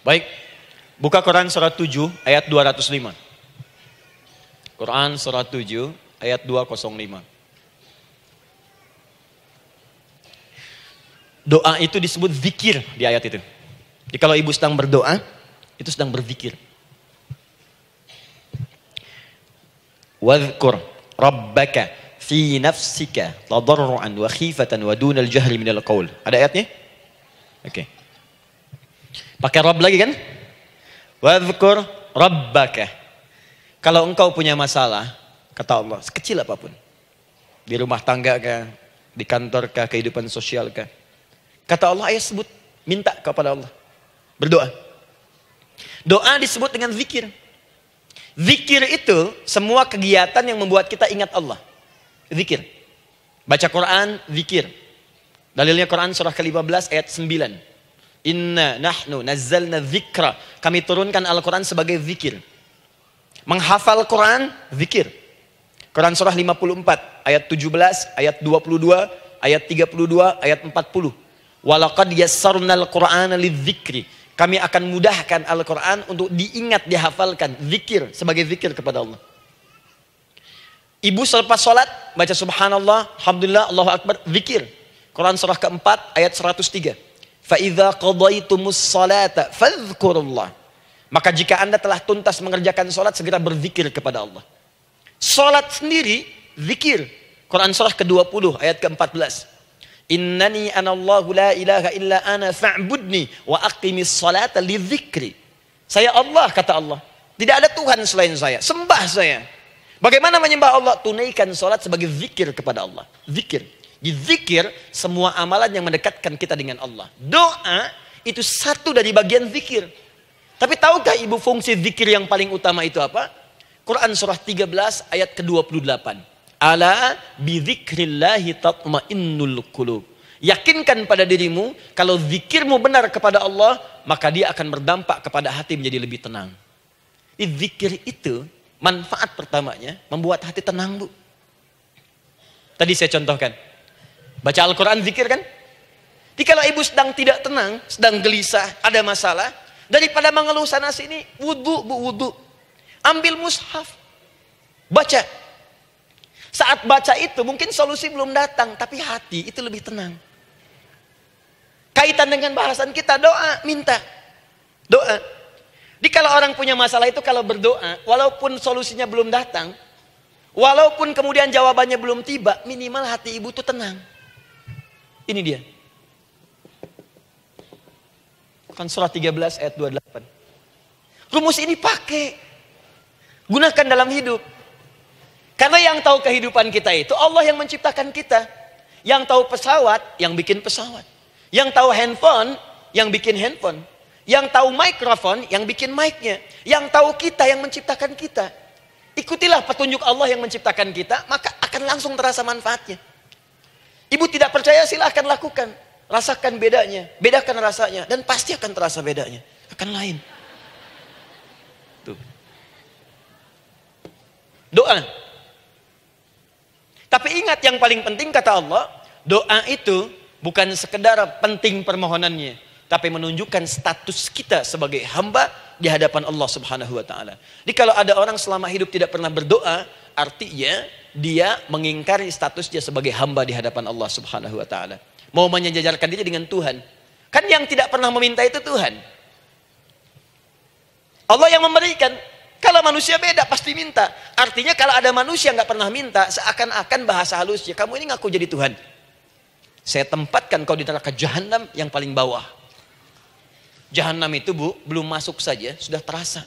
Baik, buka Quran surat 7 ayat 205. Quran surat 7 ayat 205. Doa itu disebut zikir di ayat itu. Jadi kalau ibu sedang berdoa, itu sedang berzikir. Wadhkur rabbaka fi nafsika tadarruan wa khifatan wa dunal jahri minal qaul. Ada ayatnya? Oke. Pakai Rabb lagi kan? Wadhkur rabbaka. Kalau engkau punya masalah, kata Allah, sekecil apapun. Di rumah tangga kah, di kantor kah, kehidupan sosial kah. Kata Allah, ayat sebut, minta kepada Allah. Berdoa. Doa disebut dengan zikir. Zikir itu semua kegiatan yang membuat kita ingat Allah. Zikir. Baca Quran, zikir. Dalilnya Quran surah ke-15 ayat 9. Inna nahnu nazzalna dzikra. Kami turunkan Al-Quran sebagai zikir. Menghafal Quran, zikir. Quran surah 54 ayat 17, ayat 22, ayat 32, ayat 40. Walaqad yassarnal Qur'ana lidzikri. Kami akan mudahkan Al-Quran untuk diingat, dihafalkan. Zikir, sebagai zikir kepada Allah. Ibu selepas sholat, baca subhanallah, alhamdulillah, Allahu Akbar, zikir. Quran surah keempat, ayat 103. فَإِذَا قَضَيْتُمُ الصَّلَاةَ فَاذْكُرُوا اللَّهَ. Maka jika anda telah tuntas mengerjakan sholat, segera berzikir kepada Allah. Sholat sendiri, zikir. Quran surah ke-20, ayat ke-14. Innani anallahu la ilaha illa ana fa'budni wa aqimis salata lidzikri. Saya Allah, kata Allah. Tidak ada Tuhan selain saya. Sembah saya. Bagaimana menyembah Allah? Tunaikan salat sebagai zikir kepada Allah. Zikir. Di zikir semua amalan yang mendekatkan kita dengan Allah. Doa itu satu dari bagian zikir. Tapi tahukah ibu fungsi zikir yang paling utama itu apa? Quran surah 13 ayat ke-28. Ala bidzikrillahi tatmainnul qulub. Yakinkan pada dirimu, kalau zikirmu benar kepada Allah, maka dia akan berdampak kepada hati menjadi lebih tenang. Zikir itu manfaat pertamanya membuat hati tenang, Bu. Tadi saya contohkan. Baca Al-Quran zikir kan? Jadi kalau ibu sedang tidak tenang, sedang gelisah, ada masalah, daripada mengeluh sana sini, wudu, Bu, wudu. Ambil mushaf. Baca. Saat baca itu mungkin solusi belum datang, tapi hati itu lebih tenang. Kaitan dengan bahasan kita, doa, minta. Doa. Jadi kalau orang punya masalah itu kalau berdoa, walaupun solusinya belum datang, walaupun kemudian jawabannya belum tiba, minimal hati ibu itu tenang. Ini dia. Kan surah 13 ayat 28. Rumus ini pakai. Gunakan dalam hidup. Karena yang tahu kehidupan kita itu Allah yang menciptakan kita. Yang tahu pesawat, yang bikin pesawat. Yang tahu handphone, yang bikin handphone. Yang tahu mikrofon, yang bikin mic-nya. Yang tahu kita, yang menciptakan kita. Ikutilah petunjuk Allah yang menciptakan kita, maka akan langsung terasa manfaatnya. Ibu tidak percaya, silahkan lakukan. Rasakan bedanya, bedakan rasanya. Dan pasti akan terasa bedanya. Akan lain. Tuh. Doa. Tapi ingat yang paling penting kata Allah, doa itu bukan sekedar penting permohonannya, tapi menunjukkan status kita sebagai hamba di hadapan Allah Subhanahu wa taala. Jadi kalau ada orang selama hidup tidak pernah berdoa, artinya dia mengingkari status dia sebagai hamba di hadapan Allah Subhanahu wa taala. Mau menyejajarkan diri dengan Tuhan. Kan yang tidak pernah meminta itu Tuhan. Allah yang memberikan. Kalau manusia beda pasti minta. Artinya kalau ada manusia nggak pernah minta, seakan-akan bahasa halusnya, kamu ini ngaku jadi Tuhan. Saya tempatkan kau di neraka jahanam yang paling bawah. Jahanam itu, Bu, belum masuk saja sudah terasa.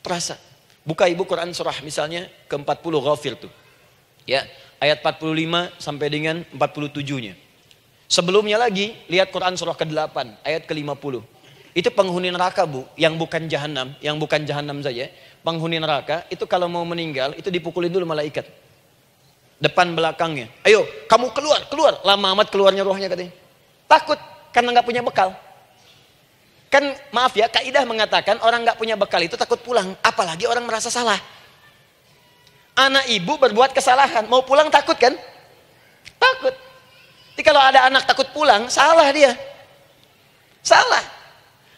Terasa. Buka ibu Quran surah misalnya ke-40 Ghafir tuh. Ya, ayat 45 sampai dengan 47-nya. Sebelumnya lagi lihat Quran surah ke-8 ayat ke-50. Itu penghuni neraka, Bu, yang bukan jahanam saja. Penghuni neraka itu kalau mau meninggal itu dipukulin dulu malaikat. Depan belakangnya. Ayo, kamu keluar. Lama amat keluarnya rohnya katanya. Takut karena nggak punya bekal. Kan maaf ya, kaidah mengatakan orang nggak punya bekal itu takut pulang, apalagi orang merasa salah. Anak ibu berbuat kesalahan, mau pulang takut kan? Takut. Jadi kalau ada anak takut pulang, salah dia. Salah.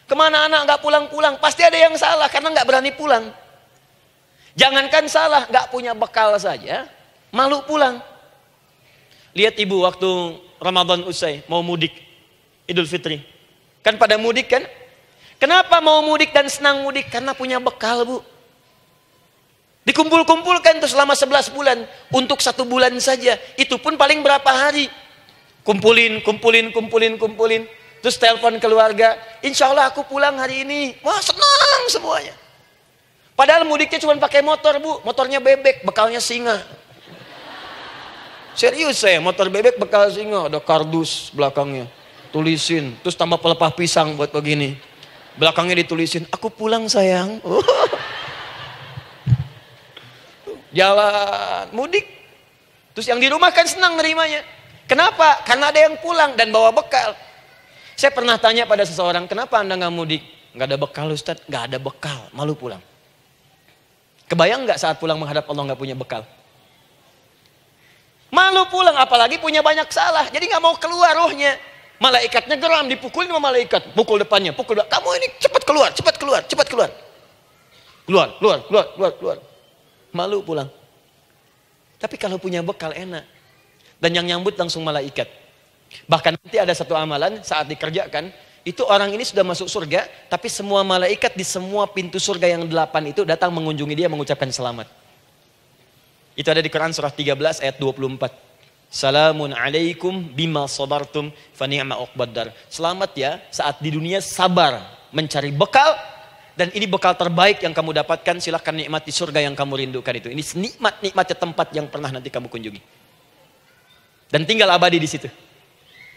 Kemana anak nggak pulang-pulang? Pasti ada yang salah karena nggak berani pulang. Jangankan salah, nggak punya bekal saja, malu pulang. Lihat ibu waktu Ramadan usai, mau mudik, Idul Fitri. Kan pada mudik kan? Kenapa mau mudik dan senang mudik? Karena punya bekal, Bu. Dikumpul-kumpulkan tuh selama 11 bulan. Untuk 1 bulan saja. Itu pun paling berapa hari. Kumpulin. Terus telepon keluarga. Insya Allah aku pulang hari ini. Wah, senang semuanya. Padahal mudiknya cuma pakai motor, Bu. Motornya bebek, bekalnya singa. Serius saya, motor bebek bekal singa. Ada kardus belakangnya. Tulisin. Terus tambah pelepah pisang buat begini. Belakangnya ditulisin, aku pulang sayang. Jalan, mudik. Terus yang di rumah kan senang nerimanya. Kenapa? Karena ada yang pulang dan bawa bekal. Saya pernah tanya pada seseorang, kenapa anda nggak mudik? Nggak ada bekal Ustaz, nggak ada bekal, malu pulang. Kebayang nggak saat pulang menghadap Allah nggak punya bekal? Malu pulang, apalagi punya banyak salah. Jadi nggak mau keluar rohnya. Malaikatnya geram, dipukulin sama malaikat. Pukul depannya, pukul depan. Kamu ini cepat keluar, cepat keluar, cepat keluar. Keluar. Malu pulang. Tapi kalau punya bekal enak. Dan yang nyambut langsung malaikat. Bahkan nanti ada satu amalan saat dikerjakan. Itu orang ini sudah masuk surga. Tapi semua malaikat di semua pintu surga yang 8 itu datang mengunjungi dia mengucapkan selamat. Itu ada di Quran surah 13 ayat 24. Salamun alaikum bima sabartum fa ni'ma uqbaddar. Selamat ya saat di dunia sabar mencari bekal. Dan ini bekal terbaik yang kamu dapatkan. Silahkan nikmati surga yang kamu rindukan itu. Ini nikmat-nikmatnya tempat yang pernah nanti kamu kunjungi. Dan tinggal abadi di situ.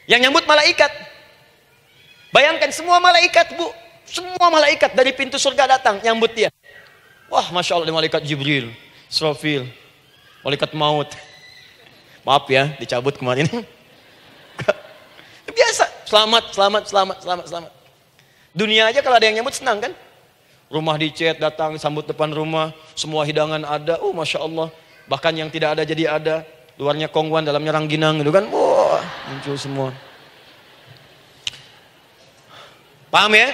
Yang nyambut malaikat. Bayangkan semua malaikat, Bu. Semua malaikat dari pintu surga datang nyambut dia. Wah, Masya Allah, ada malaikat Jibril, Israfil, malaikat maut. Maaf ya, dicabut kemarin. Biasa, selamat. Dunia aja kalau ada yang nyambut senang kan? Rumah dicet, datang, sambut depan rumah, semua hidangan ada, Masya Allah. Bahkan yang tidak ada jadi ada. Luarnya kongwan, dalamnya rangginang gitu kan. Wah, muncul semua. Paham ya?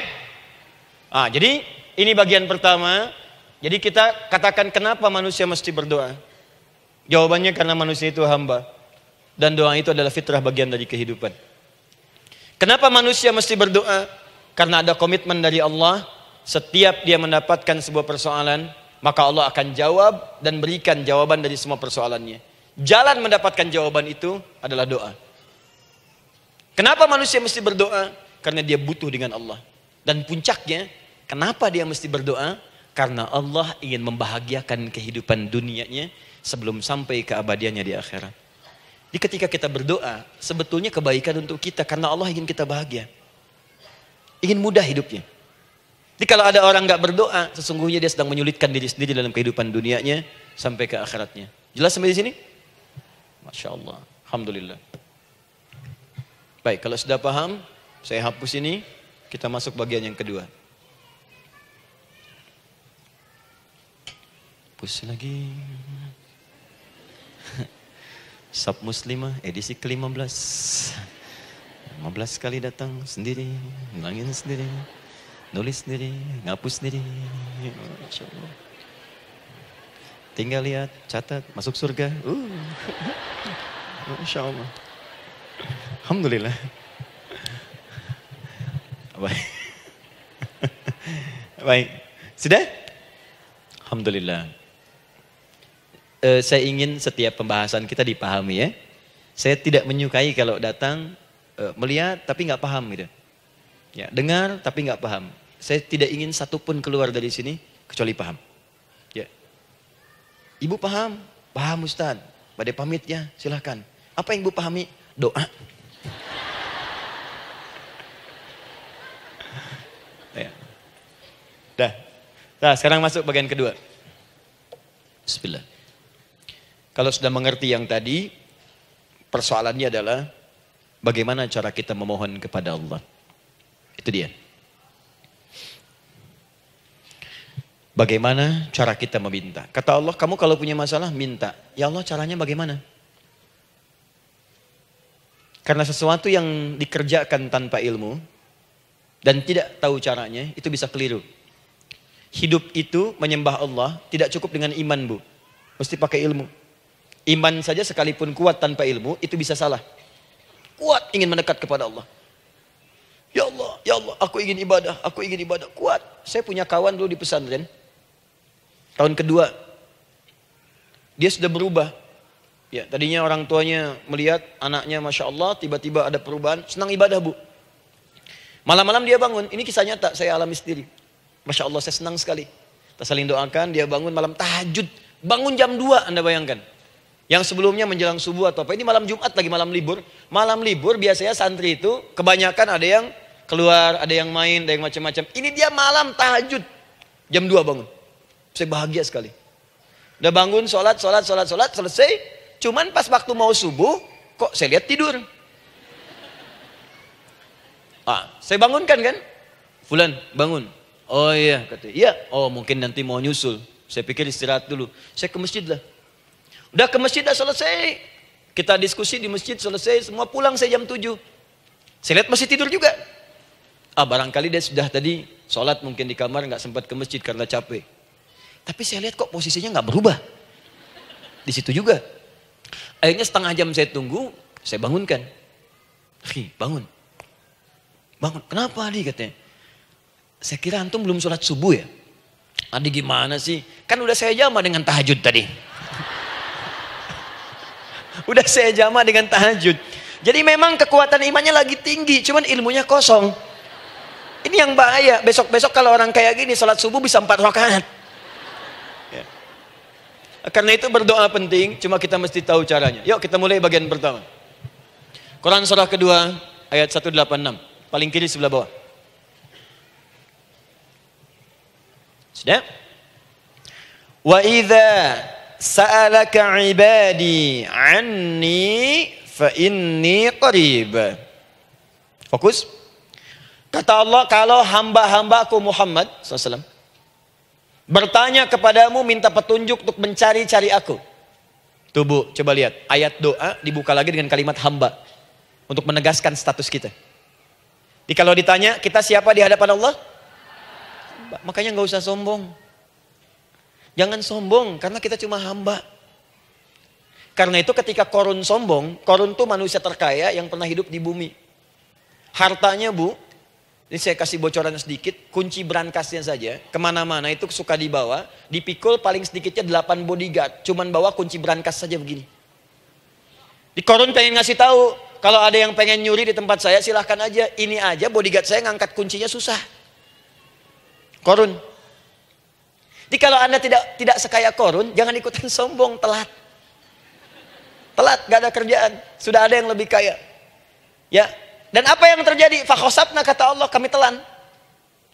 Jadi ini bagian pertama. Jadi kita katakan kenapa manusia mesti berdoa. Jawabannya karena manusia itu hamba. Dan doa itu adalah fitrah bagian dari kehidupan. Kenapa manusia mesti berdoa? Karena ada komitmen dari Allah. Setiap dia mendapatkan sebuah persoalan, maka Allah akan jawab dan berikan jawaban dari semua persoalannya. Jalan mendapatkan jawaban itu adalah doa. Kenapa manusia mesti berdoa? Karena dia butuh dengan Allah. Dan puncaknya, kenapa dia mesti berdoa? Karena Allah ingin membahagiakan kehidupan dunianya sebelum sampai keabadiannya di akhirat. Jadi ketika kita berdoa, sebetulnya kebaikan untuk kita karena Allah ingin kita bahagia. Ingin mudah hidupnya. Jadi kalau ada orang nggak berdoa, sesungguhnya dia sedang menyulitkan diri sendiri dalam kehidupan dunianya sampai ke akhiratnya. Jelas sampai di sini? Masya Allah. Alhamdulillah. Baik, kalau sudah paham, saya hapus ini, kita masuk bagian yang kedua. Hapus lagi. Sab Muslimah edisi ke-15. 15 kali datang sendiri, ngulangin sendiri, nulis sendiri, ngapus sendiri. Masya Allah. Tinggal lihat, catat, masuk surga. Masya Allah. Alhamdulillah. Baik. Baik. Sudah? Alhamdulillah. Saya ingin setiap pembahasan kita dipahami ya. Saya tidak menyukai kalau datang melihat tapi nggak paham gitu. Ya, dengar tapi nggak paham. Saya tidak ingin satupun keluar dari sini kecuali paham. Ya. Ibu paham? Paham Ustaz. Pada pamit ya, silahkan. Apa yang ibu pahami? Doa. Ya. Dah. Nah, sekarang masuk bagian kedua. Bismillah. Kalau sudah mengerti yang tadi, persoalannya adalah bagaimana cara kita memohon kepada Allah. Itu dia. Bagaimana cara kita meminta? Kata Allah, kamu kalau punya masalah, minta. Ya Allah, caranya bagaimana? Karena sesuatu yang dikerjakan tanpa ilmu, dan tidak tahu caranya, itu bisa keliru. Hidup itu menyembah Allah tidak cukup dengan iman, Bu. Mesti pakai ilmu. Iman saja sekalipun kuat tanpa ilmu, itu bisa salah. Kuat ingin mendekat kepada Allah. Ya Allah, aku ingin ibadah, kuat. Saya punya kawan dulu di pesantren. Tahun kedua, dia sudah berubah. Ya, tadinya orang tuanya melihat anaknya, Masya Allah, tiba-tiba ada perubahan, senang ibadah, Bu. Malam-malam dia bangun, ini kisah nyata, saya alami sendiri. Masya Allah, saya senang sekali. Kita saling doakan, dia bangun malam tahajud. Bangun jam 2, Anda bayangkan. Yang sebelumnya menjelang subuh atau apa. Ini malam Jumat lagi, malam libur. Malam libur biasanya santri itu kebanyakan ada yang keluar, ada yang main, ada yang macam-macam. Ini dia malam tahajud. Jam 2 bangun. Saya bahagia sekali. Udah bangun, sholat, selesai. Cuman pas waktu mau subuh, kok saya lihat tidur. Saya bangunkan kan. Fulan, bangun. Oh iya, katanya. Iya, oh mungkin nanti mau nyusul. Saya pikir istirahat dulu. Saya ke masjid lah. Udah ke masjid, dah selesai. Kita diskusi di masjid, selesai. Semua pulang saya jam 7. Saya lihat masih tidur juga. Barangkali dia sudah tadi sholat mungkin di kamar, nggak sempat ke masjid karena capek. Tapi saya lihat kok posisinya nggak berubah. Di situ juga. Akhirnya setengah jam saya tunggu, saya bangunkan. Bangun. Kenapa Adi, katanya? Saya kira antum belum sholat subuh ya? Adi gimana sih? Kan udah saya jama dengan tahajud tadi. Udah saya jama dengan tahajud. Jadi memang kekuatan imannya lagi tinggi, cuman ilmunya kosong. Ini yang bahaya. Besok-besok kalau orang kayak gini sholat subuh bisa 4 rakaat. Ya. Karena itu berdoa penting, cuma kita mesti tahu caranya. Yuk kita mulai bagian pertama. Quran surah kedua ayat 186. Paling kiri sebelah bawah. Sudah? Wa idza sa'alaka 'ibadi 'anni fa inni qarib. Fokus. Kata Allah, kalau hamba-hambaku Muhammad SAW bertanya kepadamu, minta petunjuk untuk mencari-cari aku. Tuh Bu, coba lihat. Ayat doa dibuka lagi dengan kalimat hamba. Untuk menegaskan status kita. Jadi kalau ditanya, kita siapa di hadapan Allah? Makanya nggak usah sombong. Jangan sombong, karena kita cuma hamba. Karena itu ketika Korun sombong, Korun tuh manusia terkaya yang pernah hidup di bumi. Hartanya Bu, ini saya kasih bocoran sedikit, kunci berangkasnya saja, kemana-mana itu suka dibawa, dipikul paling sedikitnya 8 bodyguard, cuman bawa kunci berangkas saja begini. Di Korun pengen ngasih tahu, kalau ada yang pengen nyuri di tempat saya silahkan aja, ini aja bodyguard saya ngangkat kuncinya susah. Korun. Jadi kalau Anda tidak sekaya Korun, jangan ikutan sombong, telat. Telat, gak ada kerjaan, sudah ada yang lebih kaya. Ya. Dan apa yang terjadi? Fakhosabna, kata Allah, kami telan.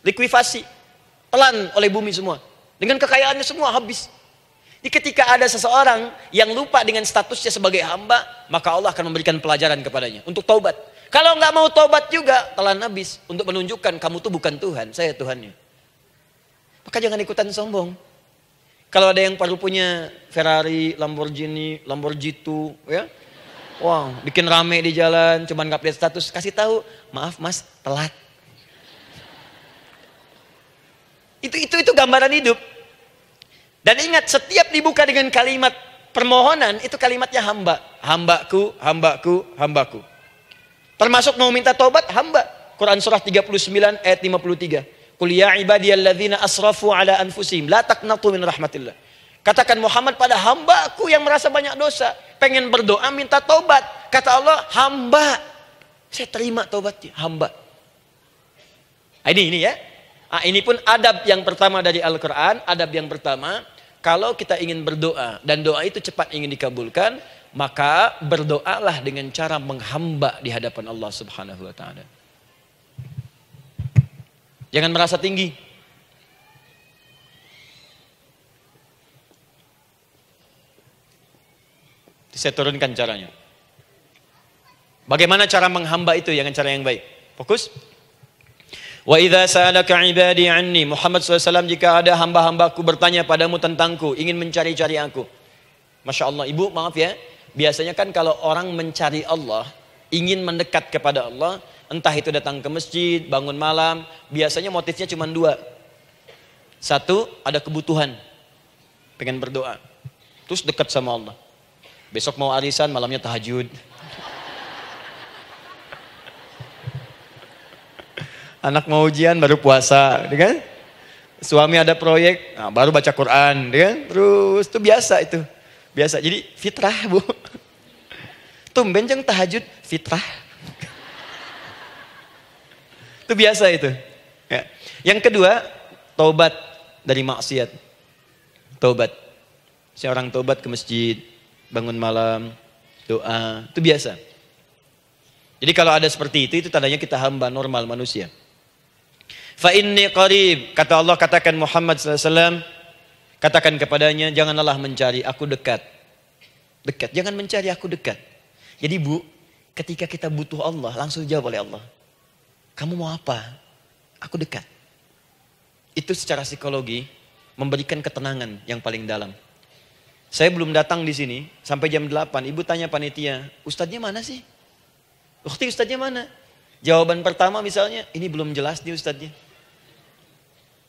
Likuifasi. Telan oleh bumi semua. Dengan kekayaannya semua habis. Jadi ketika ada seseorang yang lupa dengan statusnya sebagai hamba, maka Allah akan memberikan pelajaran kepadanya untuk taubat. Kalau nggak mau taubat juga, telan habis. Untuk menunjukkan kamu tuh bukan Tuhan, saya Tuhannya. Maka jangan ikutan sombong. Kalau ada yang baru punya Ferrari, Lamborghini, Lamborghini, ya, wow, bikin rame di jalan, cuman nggak update status, kasih tahu, maaf mas, telat. Itu gambaran hidup. Dan ingat, setiap dibuka dengan kalimat permohonan, itu kalimatnya hamba. Hambaku, hambaku, hambaku. Termasuk mau minta taubat, hamba. Quran surah 39 ayat 53. Qul ya ibadiyalladzina asrafu ala anfusihim la taqnatu min rahmatillah. Katakan Muhammad pada hambaku yang merasa banyak dosa, pengen berdoa minta taubat. Kata Allah, hamba. Saya terima taubatnya, hamba. Ini ya. Ini pun adab yang pertama dari Al-Quran. Adab yang pertama, kalau kita ingin berdoa dan doa itu cepat ingin dikabulkan, maka berdoalah dengan cara menghamba di hadapan Allah Subhanahu wa ta'ala. Jangan merasa tinggi. Saya turunkan caranya. Bagaimana cara menghamba itu dengan cara yang baik? Fokus. Wa idza sa'alaka 'ibadi 'anni, Muhammad SAW, jika ada hamba-hambaku bertanya padamu tentangku, ingin mencari-cari aku. Masya Allah, ibu maaf ya, biasanya kan kalau orang mencari Allah, ingin mendekat kepada Allah, Entah itu datang ke masjid, bangun malam, biasanya motifnya cuma dua. Satu, ada kebutuhan, pengen berdoa. Terus dekat sama Allah. Besok mau arisan, malamnya tahajud. Anak mau ujian, baru puasa, kan? Suami ada proyek, nah, baru baca Quran, kan? Terus itu biasa itu. Biasa, jadi fitrah bu. Tumben jeng tahajud, fitrah. Itu biasa itu. Ya. Yang kedua, taubat dari maksiat. Taubat. Seorang taubat ke masjid, bangun malam, doa, itu biasa. Jadi kalau ada seperti itu tandanya kita hamba normal manusia. Fa inni qarib, kata Allah, katakan Muhammad SAW, katakan kepadanya, janganlah mencari, aku dekat. Dekat, jangan mencari, aku dekat. Jadi bu, ketika kita butuh Allah, langsung jawab oleh Allah. Kamu mau apa? Aku dekat. Itu secara psikologi memberikan ketenangan yang paling dalam. Saya belum datang di sini sampai jam 8. Ibu tanya panitia, ustadznya mana sih? Ukti, ustadznya mana? Jawaban pertama misalnya, ini belum jelas nih ustadznya.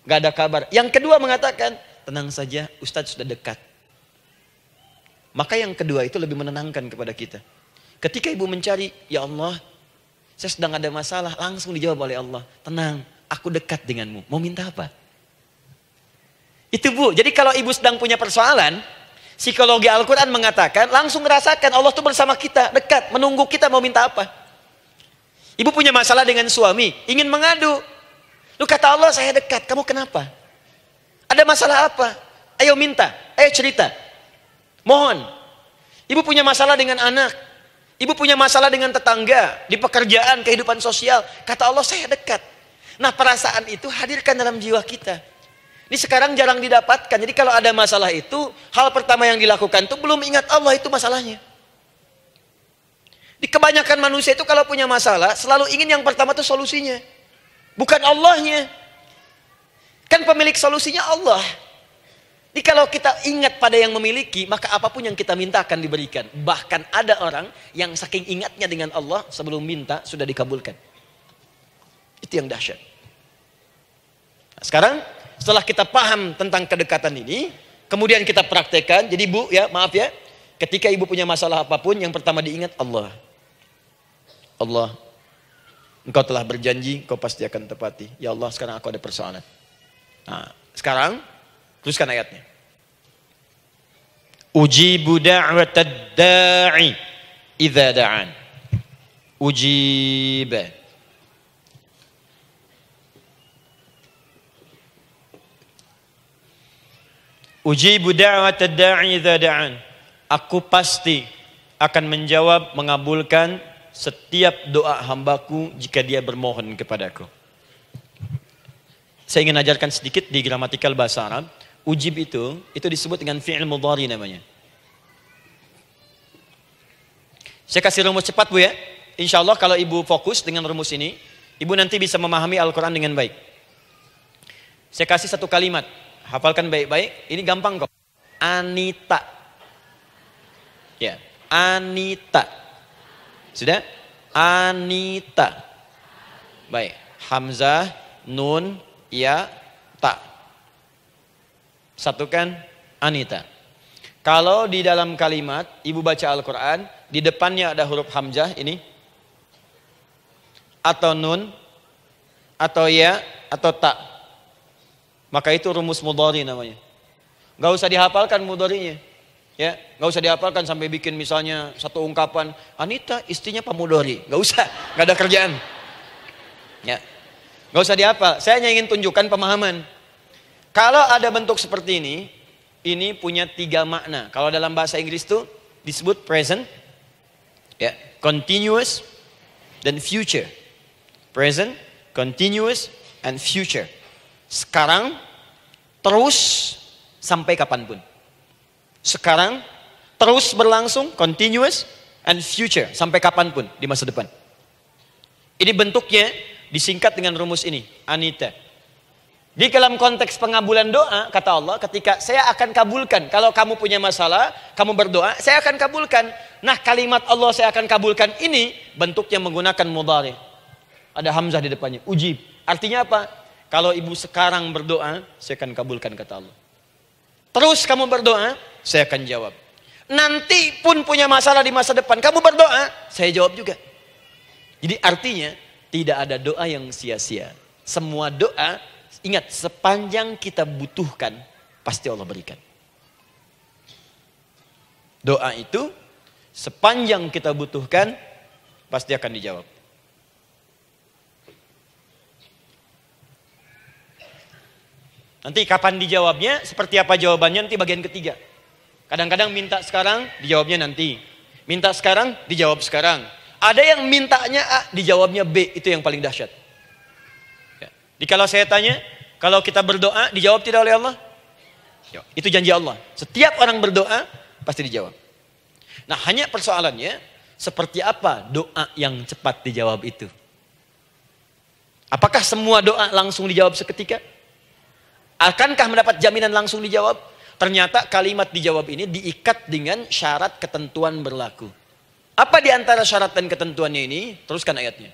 Gak ada kabar. Yang kedua mengatakan, tenang saja, ustadz sudah dekat. Maka yang kedua itu lebih menenangkan kepada kita. Ketika ibu mencari, ya Allah, saya sedang ada masalah, langsung dijawab oleh Allah. Tenang, aku dekat denganmu. Mau minta apa? Itu bu, jadi kalau ibu sedang punya persoalan, psikologi Al-Quran mengatakan, langsung rasakan Allah tuh bersama kita, dekat, menunggu kita mau minta apa. Ibu punya masalah dengan suami, ingin mengadu. Lu kata Allah, saya dekat, kamu kenapa? Ada masalah apa? Ayo minta, ayo cerita. Mohon. Ibu punya masalah dengan anak. Ibu punya masalah dengan tetangga, di pekerjaan, kehidupan sosial. Kata Allah, saya dekat. Nah perasaan itu hadirkan dalam jiwa kita. Ini sekarang jarang didapatkan. Jadi kalau ada masalah itu, hal pertama yang dilakukan itu belum ingat Allah itu masalahnya. Di kebanyakan manusia itu kalau punya masalah, selalu ingin yang pertama itu solusinya. Bukan Allahnya. Kan pemilik solusinya Allah. Jadi kalau kita ingat pada yang memiliki, maka apapun yang kita minta akan diberikan. Bahkan ada orang yang saking ingatnya dengan Allah, sebelum minta sudah dikabulkan. Itu yang dahsyat. Nah, sekarang setelah kita paham tentang kedekatan ini, kemudian kita praktekkan. Jadi bu, ya maaf ya, ketika ibu punya masalah apapun, yang pertama diingat Allah. Allah, engkau telah berjanji, engkau pasti akan tepati. Ya Allah, sekarang aku ada persoalan. Nah, sekarang teruskan ayatnya. Ujibu da'watad da'i idza da'an. Ujiba. Ujibu da'watad da'i idza da'an. Aku pasti akan menjawab, mengabulkan setiap doa hambaku jika dia bermohon kepadaku. Saya ingin ajarkan sedikit di gramatikal bahasa Arab. Ujib itu disebut dengan fi'il mudhari namanya. Saya kasih rumus cepat bu ya. Insya Allah kalau ibu fokus dengan rumus ini, ibu nanti bisa memahami Al-Quran dengan baik. Saya kasih satu kalimat, hafalkan baik-baik. Ini gampang kok. Anita. Ya, Anita. Sudah? Anita. Baik. Hamzah, nun, ya, ta. Satukan Anita. Kalau di dalam kalimat ibu baca Al-Quran, di depannya ada huruf hamzah ini, atau nun, atau ya, atau ta, maka itu rumus mudhari namanya. Gak usah dihafalkan mudharinya, ya, gak usah dihafalkan sampai bikin misalnya satu ungkapan Anita istrinya Pak Mudhari, gak usah, gak ada kerjaan, ya, gak usah dihafal. Saya hanya ingin tunjukkan pemahaman. Kalau ada bentuk seperti ini punya 3 makna. Kalau dalam bahasa Inggris itu disebut present, ya, continuous, dan future. Present, continuous, and future. Sekarang, terus, sampai kapanpun. Sekarang, terus berlangsung, continuous, and future. Sampai kapanpun di masa depan. Ini bentuknya disingkat dengan rumus ini, Anita. Di dalam konteks pengabulan doa, kata Allah, ketika saya akan kabulkan. Kalau kamu punya masalah, kamu berdoa, saya akan kabulkan. Nah kalimat Allah saya akan kabulkan ini, bentuknya menggunakan mudhari. Ada hamzah di depannya. Ujib. Artinya apa? Kalau ibu sekarang berdoa, saya akan kabulkan kata Allah. Terus kamu berdoa, saya akan jawab. Nanti pun punya masalah di masa depan, kamu berdoa, saya jawab juga. Jadi artinya tidak ada doa yang sia-sia. Semua doa, ingat, sepanjang kita butuhkan, pasti Allah berikan. Doa itu sepanjang kita butuhkan, pasti akan dijawab. Nanti kapan dijawabnya, seperti apa jawabannya, nanti bagian ketiga. Kadang-kadang minta sekarang, dijawabnya nanti. Minta sekarang, dijawab sekarang. Ada yang mintanya A, dijawabnya B, itu yang paling dahsyat. Ya. Jadi kalau saya tanya, kalau kita berdoa, dijawab tidak oleh Allah? Ya. Itu janji Allah. Setiap orang berdoa, pasti dijawab. Nah, hanya persoalannya, seperti apa doa yang cepat dijawab itu? Apakah semua doa langsung dijawab seketika? Akankah mendapat jaminan langsung dijawab? Ternyata kalimat dijawab ini diikat dengan syarat ketentuan berlaku. Apa di antara syarat dan ketentuannya ini? Teruskan ayatnya.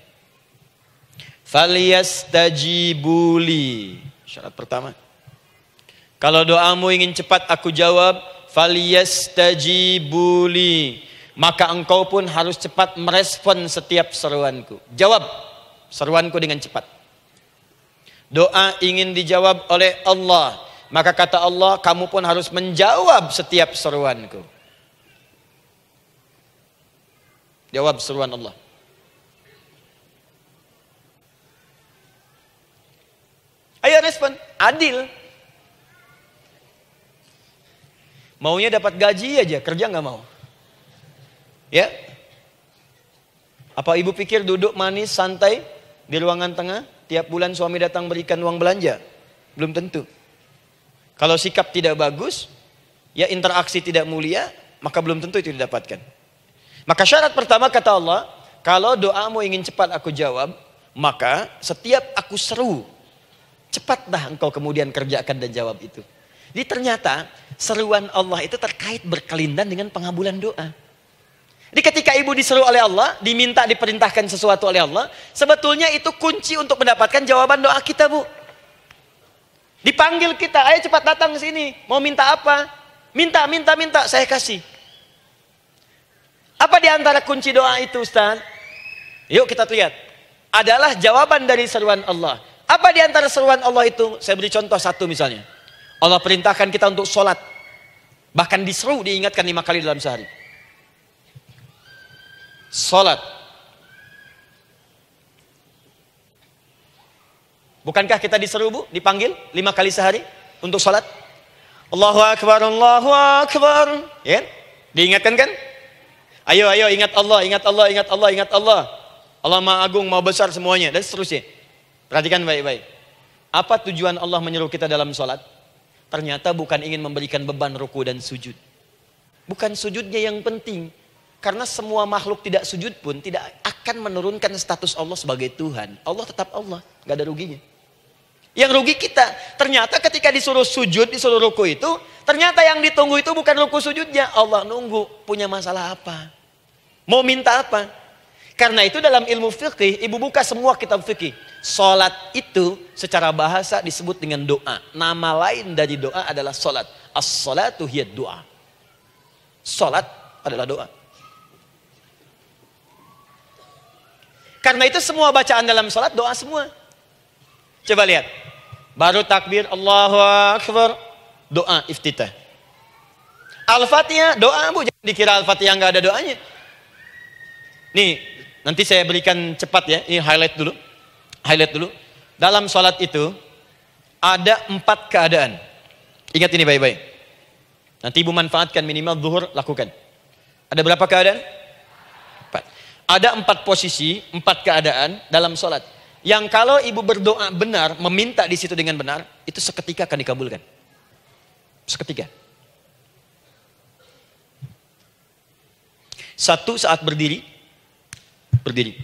Falyastajibuli. Syarat pertama. Kalau doamu ingin cepat aku jawab, falyastajibuli. Maka engkau pun harus cepat merespon setiap seruanku. Jawab seruanku dengan cepat. Doa ingin dijawab oleh Allah, maka kata Allah, kamu pun harus menjawab setiap seruanku. Jawab seruan Allah. Ayo respon, adil. Maunya dapat gaji aja, kerja nggak mau. Ya? Apa ibu pikir duduk manis, santai di ruangan tengah? Tiap bulan suami datang berikan uang belanja? Belum tentu. Kalau sikap tidak bagus, ya interaksi tidak mulia, maka belum tentu itu didapatkan. Maka syarat pertama kata Allah, kalau doamu ingin cepat aku jawab, maka setiap aku seru, cepatlah engkau kemudian kerjakan dan jawab itu. Jadi ternyata seruan Allah itu terkait berkelindan dengan pengabulan doa. Jadi ketika ibu diseru oleh Allah, diminta diperintahkan sesuatu oleh Allah, sebetulnya itu kunci untuk mendapatkan jawaban doa kita, Bu. Dipanggil kita, ayo cepat datang ke sini, mau minta apa? Minta, saya kasih. Apa di antara kunci doa itu, Ustaz? Yuk kita lihat. Adalah jawaban dari seruan Allah. Apa di antara seruan Allah itu? Saya beri contoh satu misalnya. Allah perintahkan kita untuk sholat. Bahkan diseru, diingatkan 5 kali dalam sehari. Salat. Bukankah kita diseru, Bu, dipanggil 5 kali sehari untuk salat? Allahu Akbar, Allahu Akbar. Ya? Diingatkan kan? Ayo ingat Allah, ingat Allah, ingat Allah, ingat Allah. Allah Maha Agung, Maha Besar semuanya dan seterusnya. Perhatikan baik-baik. Apa tujuan Allah menyeru kita dalam salat? Ternyata bukan ingin memberikan beban ruku dan sujud. Bukan sujudnya yang penting. Karena semua makhluk tidak sujud pun tidak akan menurunkan status Allah sebagai Tuhan. Allah tetap Allah, gak ada ruginya. Yang rugi kita, ternyata ketika disuruh sujud, disuruh ruku itu, ternyata yang ditunggu itu bukan ruku sujudnya. Allah nunggu, punya masalah apa? Mau minta apa? Karena itu dalam ilmu fikih, ibu buka semua kitab fikih. Salat itu secara bahasa disebut dengan doa. Nama lain dari doa adalah salat. As-salatu hiya doa. Salat adalah doa. Karena itu semua bacaan dalam salat doa semua. Coba lihat. Baru takbir Allahu Akbar, doa iftitah. Al-Fatihah doa, Bu, jangan dikira Al-Fatihah nggak ada doanya. Nih, nanti saya berikan cepat ya. Ini highlight dulu. Highlight dulu. Dalam salat itu ada 4 keadaan. Ingat ini baik-baik. Nanti Ibu manfaatkan minimal zuhur lakukan. Ada berapa keadaan? 4. Ada 4 posisi, 4 keadaan dalam salat. Yang kalau ibu berdoa benar, meminta di situ dengan benar, itu seketika akan dikabulkan. Seketika. 1 saat berdiri. Berdiri.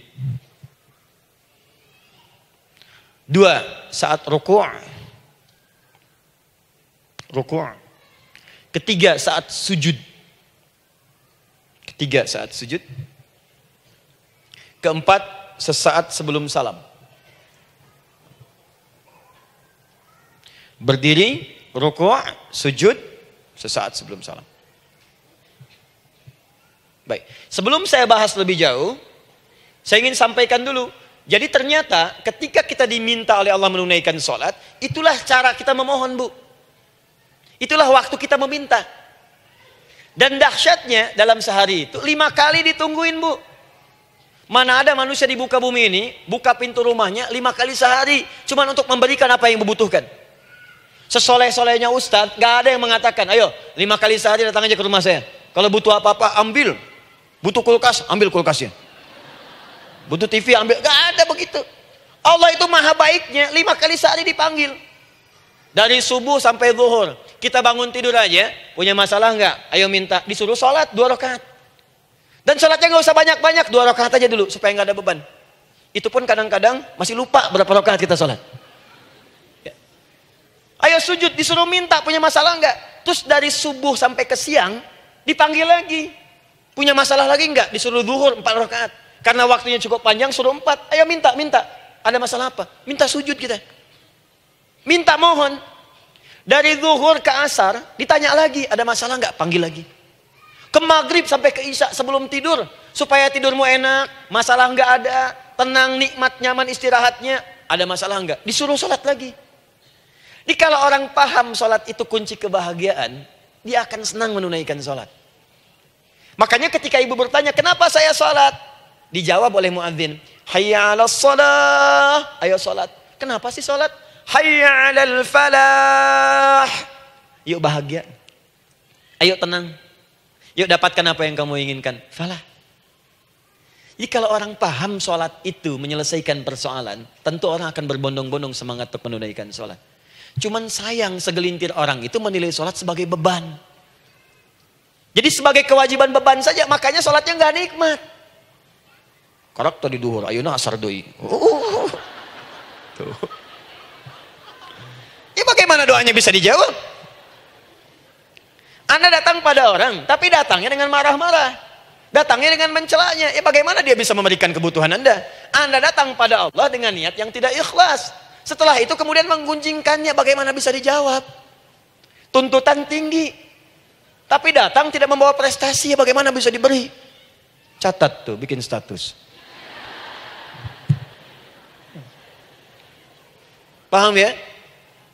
2 saat ruku'. Ruku'. 3 saat sujud. 3 saat sujud. 4 sesaat sebelum salam. berdiri, rukuk, sujud sesaat sebelum salam. Baik, sebelum saya bahas lebih jauh, saya ingin sampaikan dulu. Jadi ternyata ketika kita diminta oleh Allah menunaikan sholat, itulah cara kita memohon, Bu. Itulah waktu kita meminta. Dan dahsyatnya dalam sehari itu 5 kali ditungguin, Bu. Mana ada manusia di muka bumi ini buka pintu rumahnya 5 kali sehari cuma untuk memberikan apa yang dibutuhkan. Sesoleh-solehnya Ustadz, gak ada yang mengatakan, ayo 5 kali sehari datang aja ke rumah saya. Kalau butuh apa-apa ambil. Butuh kulkas, ambil kulkasnya. Butuh TV, ambil. Gak ada begitu. Allah itu maha baiknya, 5 kali sehari dipanggil. Dari subuh sampai zuhur. Kita bangun tidur aja, punya masalah gak? Ayo minta, disuruh sholat 2 rakaat. Dan sholatnya gak usah banyak-banyak, 2 rakaat aja dulu, supaya gak ada beban. Itu pun kadang-kadang masih lupa berapa rakaat kita sholat. Ayo sujud, disuruh minta, punya masalah enggak? Terus dari subuh sampai ke siang, dipanggil lagi. Punya masalah lagi enggak? Disuruh zuhur 4 rakaat. Karena waktunya cukup panjang, suruh 4. Ayo minta. Ada masalah apa? Minta sujud kita. Minta mohon. Dari zuhur ke asar, ditanya lagi, ada masalah enggak? Panggil lagi. Ke maghrib sampai ke isya sebelum tidur. Supaya tidurmu enak, masalah enggak ada. Tenang, nikmat, nyaman istirahatnya. Ada masalah enggak? Disuruh sholat lagi. Jadi kalau orang paham sholat itu kunci kebahagiaan, dia akan senang menunaikan sholat. Makanya ketika ibu bertanya, kenapa saya sholat? Dijawab oleh muadzin, hayya 'alas shalah, ayo sholat. Kenapa sih sholat? Hayya 'alal falah. Yuk bahagia. Ayo tenang. Yuk dapatkan apa yang kamu inginkan. Falah. Jadi kalau orang paham sholat itu menyelesaikan persoalan, tentu orang akan berbondong-bondong semangat untuk menunaikan sholat. Cuman sayang segelintir orang itu menilai sholat sebagai beban. Jadi sebagai kewajiban beban saja, makanya sholatnya nggak nikmat. Karakter di duhur, ayuna asar doi. Tuh. Ya bagaimana doanya bisa dijawab? Anda datang pada orang, tapi datangnya dengan marah-marah. Datangnya dengan mencelanya. Ya bagaimana dia bisa memberikan kebutuhan Anda? Anda datang pada Allah dengan niat yang tidak ikhlas. Setelah itu kemudian menggunjingkannya, bagaimana bisa dijawab? Tuntutan tinggi. Tapi datang tidak membawa prestasi, bagaimana bisa diberi? Catat tuh, bikin status. Paham ya?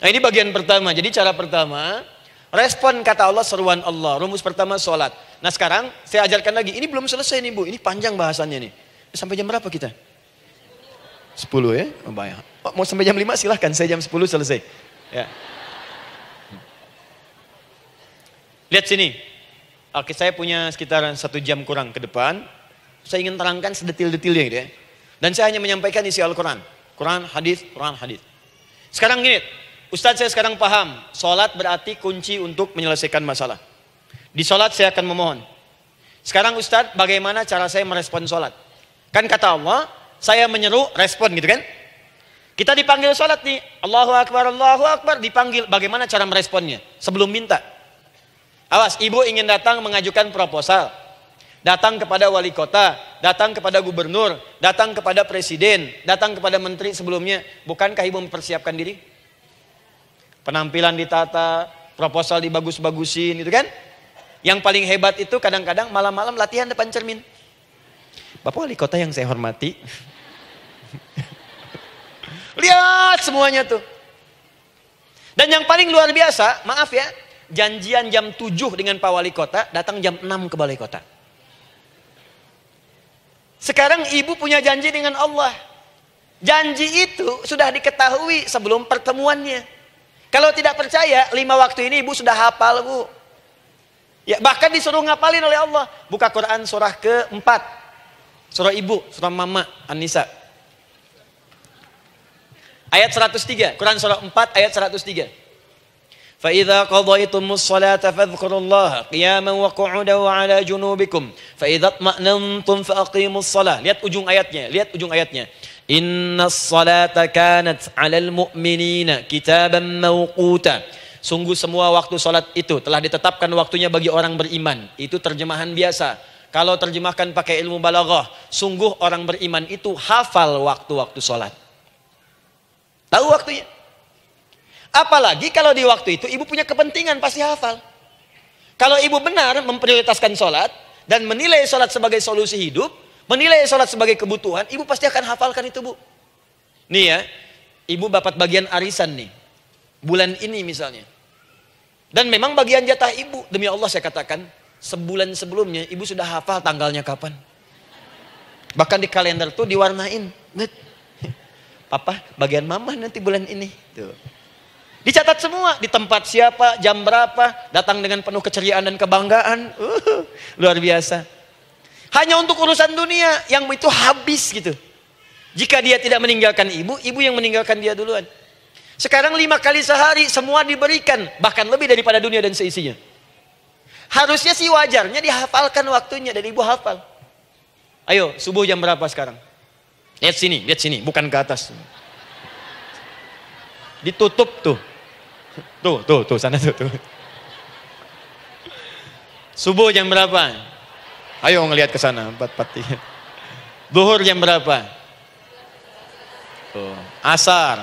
Nah ini bagian pertama. Jadi cara pertama, respon kata Allah, seruan Allah. Rumus pertama sholat. Nah sekarang saya ajarkan lagi. Ini belum selesai nih Bu, ini panjang bahasannya nih. Sampai jam berapa kita? 10 ya? Oh, banyak. Oh, mau sampai jam 5 silahkan, saya jam 10 selesai. Ya. Lihat sini. Oke, saya punya sekitar 1 jam kurang ke depan. Saya ingin terangkan sedetil-detilnya gitu ya. Dan saya hanya menyampaikan isi Al-Quran. Quran, hadis. Sekarang gini, Ustadz saya sekarang paham. Sholat berarti kunci untuk menyelesaikan masalah. Di sholat saya akan memohon. Sekarang Ustadz, bagaimana cara saya merespon sholat? Kan kata Allah, saya menyeru, respon gitu kan? Kita dipanggil sholat nih, Allahu Akbar, dipanggil. Bagaimana cara meresponnya? Sebelum minta. Awas, ibu ingin datang mengajukan proposal. Datang kepada wali kota, datang kepada gubernur, datang kepada presiden, datang kepada menteri sebelumnya. Bukankah ibu mempersiapkan diri? Penampilan ditata, proposal dibagus-bagusin gitu kan? Yang paling hebat itu kadang-kadang malam-malam latihan depan cermin. Bapak wali kota yang saya hormati. Lihat semuanya tuh. Dan yang paling luar biasa, maaf ya, janjian jam 7 dengan Pak Wali Kota, datang jam 6 ke Balai Kota. Sekarang ibu punya janji dengan Allah. Janji itu sudah diketahui sebelum pertemuannya. Kalau tidak percaya, 5 waktu ini ibu sudah hafal Bu. Ya, bahkan disuruh ngapalin oleh Allah. Buka Quran surah ke-4. Surah ibu, surah mama, An-Nisa. Ayat 103, Quran surah 4 ayat 103. فَإِذَا قَضَيْتُمُ الصَّلَاةَ فَاذْكُرُوا اللَّهَ قِيَامًا وَقُعُودًا وَعَلَى جُنُوبِكُمْ فَإِذَا اطْمَأْنَنْتُمْ فَأَقِيمُوا الصَّلَاةَ. Lihat ujung ayatnya. Inna as-salata kanat 'alal mu'minina kitaban mawquta. Sungguh semua waktu salat itu telah ditetapkan waktunya bagi orang beriman. Itu terjemahan biasa. Kalau terjemahkan pakai ilmu balaghah, sungguh orang beriman itu hafal waktu-waktu salat. Tahu waktunya. Apalagi kalau di waktu itu ibu punya kepentingan, pasti hafal. Kalau ibu benar memprioritaskan sholat dan menilai sholat sebagai solusi hidup, menilai sholat sebagai kebutuhan, ibu pasti akan hafalkan itu, Bu. Nih ya, ibu dapat bagian arisan nih, bulan ini misalnya. Dan memang bagian jatah ibu, demi Allah saya katakan, sebulan sebelumnya ibu sudah hafal tanggalnya kapan. Bahkan di kalender tuh diwarnain. Papa, bagian mama nanti bulan ini. Tuh. Dicatat semua, di tempat siapa, jam berapa, datang dengan penuh keceriaan dan kebanggaan. Luar biasa. Hanya untuk urusan dunia, yang itu habis gitu. Jika dia tidak meninggalkan ibu, ibu yang meninggalkan dia duluan. Sekarang 5 kali sehari, semua diberikan. Bahkan lebih daripada dunia dan seisinya. Harusnya sih wajarnya dihafalkan waktunya, dan ibu hafal. Ayo, subuh jam berapa sekarang? Lihat sini, bukan ke atas. Ditutup tuh. Tuh, sana tuh. Subuh jam berapa? Ayo ngelihat ke sana, 4:43. Zuhur jam berapa? Tuh. Asar,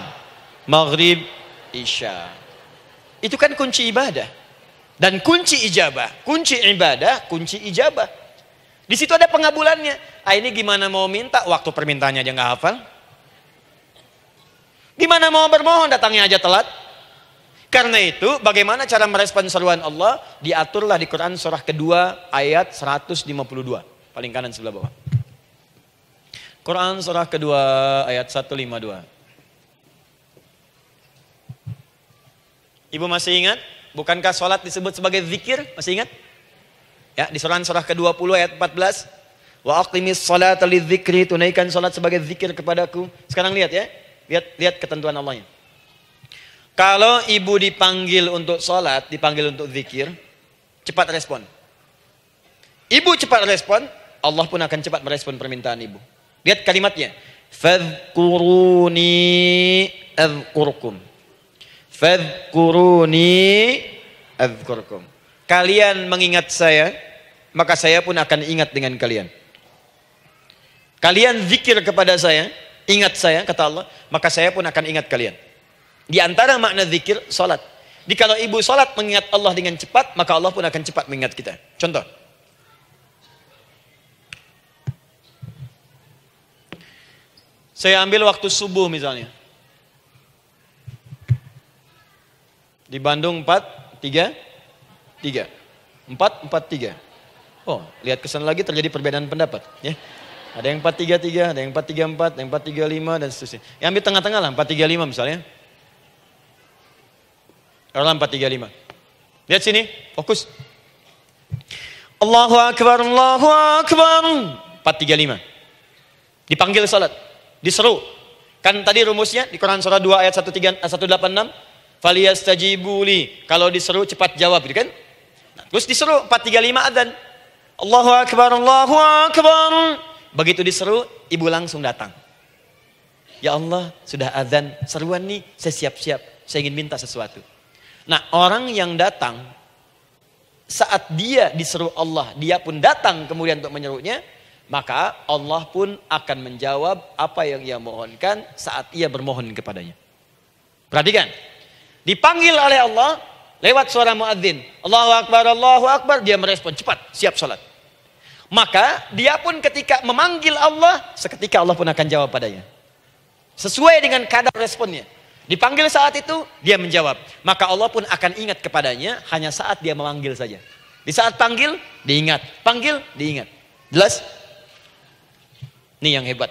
maghrib, isya. Itu kan kunci ibadah. Dan kunci ijabah, kunci ibadah, kunci ijabah. Di situ ada pengabulannya. Ini gimana mau minta, waktu permintaannya aja nggak hafal. Gimana mau bermohon, datangnya aja telat. Karena itu, bagaimana cara merespon seruan Allah? Diaturlah di Quran surah kedua ayat 152. Paling kanan sebelah bawah. Quran surah kedua ayat 152. Ibu masih ingat? Bukankah sholat disebut sebagai zikir? Masih ingat? Ya, di surah ke-20 ayat 14. Wa aqimis sholata lidzikri, tunaikan sholat sebagai zikir kepadaku. Sekarang lihat ya. Lihat ketentuan Allahnya. Kalau ibu dipanggil untuk sholat, dipanggil untuk zikir, cepat respon. Ibu cepat respon, Allah pun akan cepat merespon permintaan ibu. Lihat kalimatnya. Fadhkuruni adzkurkum. Fadhkuruni adzkurkum. Kalian mengingat saya, maka saya pun akan ingat dengan kalian. Kalian zikir kepada saya, ingat saya, kata Allah, maka saya pun akan ingat kalian. Di antara makna zikir, salat. Kalau ibu salat mengingat Allah dengan cepat, maka Allah pun akan cepat mengingat kita. Contoh. Saya ambil waktu subuh misalnya. Di Bandung 4:33. 4:43. Oh, lihat kesan lagi terjadi perbedaan pendapat. Ya. Ada yang 4:33, ada yang 4:34, ada yang 4:35 dan seterusnya. Yang ambil tengah-tengah lah, 4:35 misalnya. Orang 4:35. Lihat sini, fokus. Allahu Akbar, Allahu Akbar. 4:35. Dipanggil salat, diseru. Kan tadi rumusnya di Quran surah 2 ayat 186. Faliyastajibuli. Kalau diseru cepat jawab, gitu kan? Nah, terus diseru 4:35 adzan. Allahu Akbar, Allahu Akbar. Begitu diseru, ibu langsung datang. Ya Allah, sudah adzan, seruan nih, saya siap-siap, saya ingin minta sesuatu. Nah, orang yang datang saat dia diseru Allah, dia pun datang kemudian untuk menyerunya, maka Allah pun akan menjawab apa yang ia mohonkan saat ia bermohon kepadanya. Perhatikan, dipanggil oleh Allah lewat suara muadzin, Allahu Akbar, dia merespon cepat, siap salat. Maka dia pun ketika memanggil Allah, seketika Allah pun akan jawab padanya. Sesuai dengan kadar responnya. Dipanggil saat itu, dia menjawab. Maka Allah pun akan ingat kepadanya hanya saat dia memanggil saja. Di saat panggil, diingat. Panggil, diingat. Jelas? Ini yang hebat.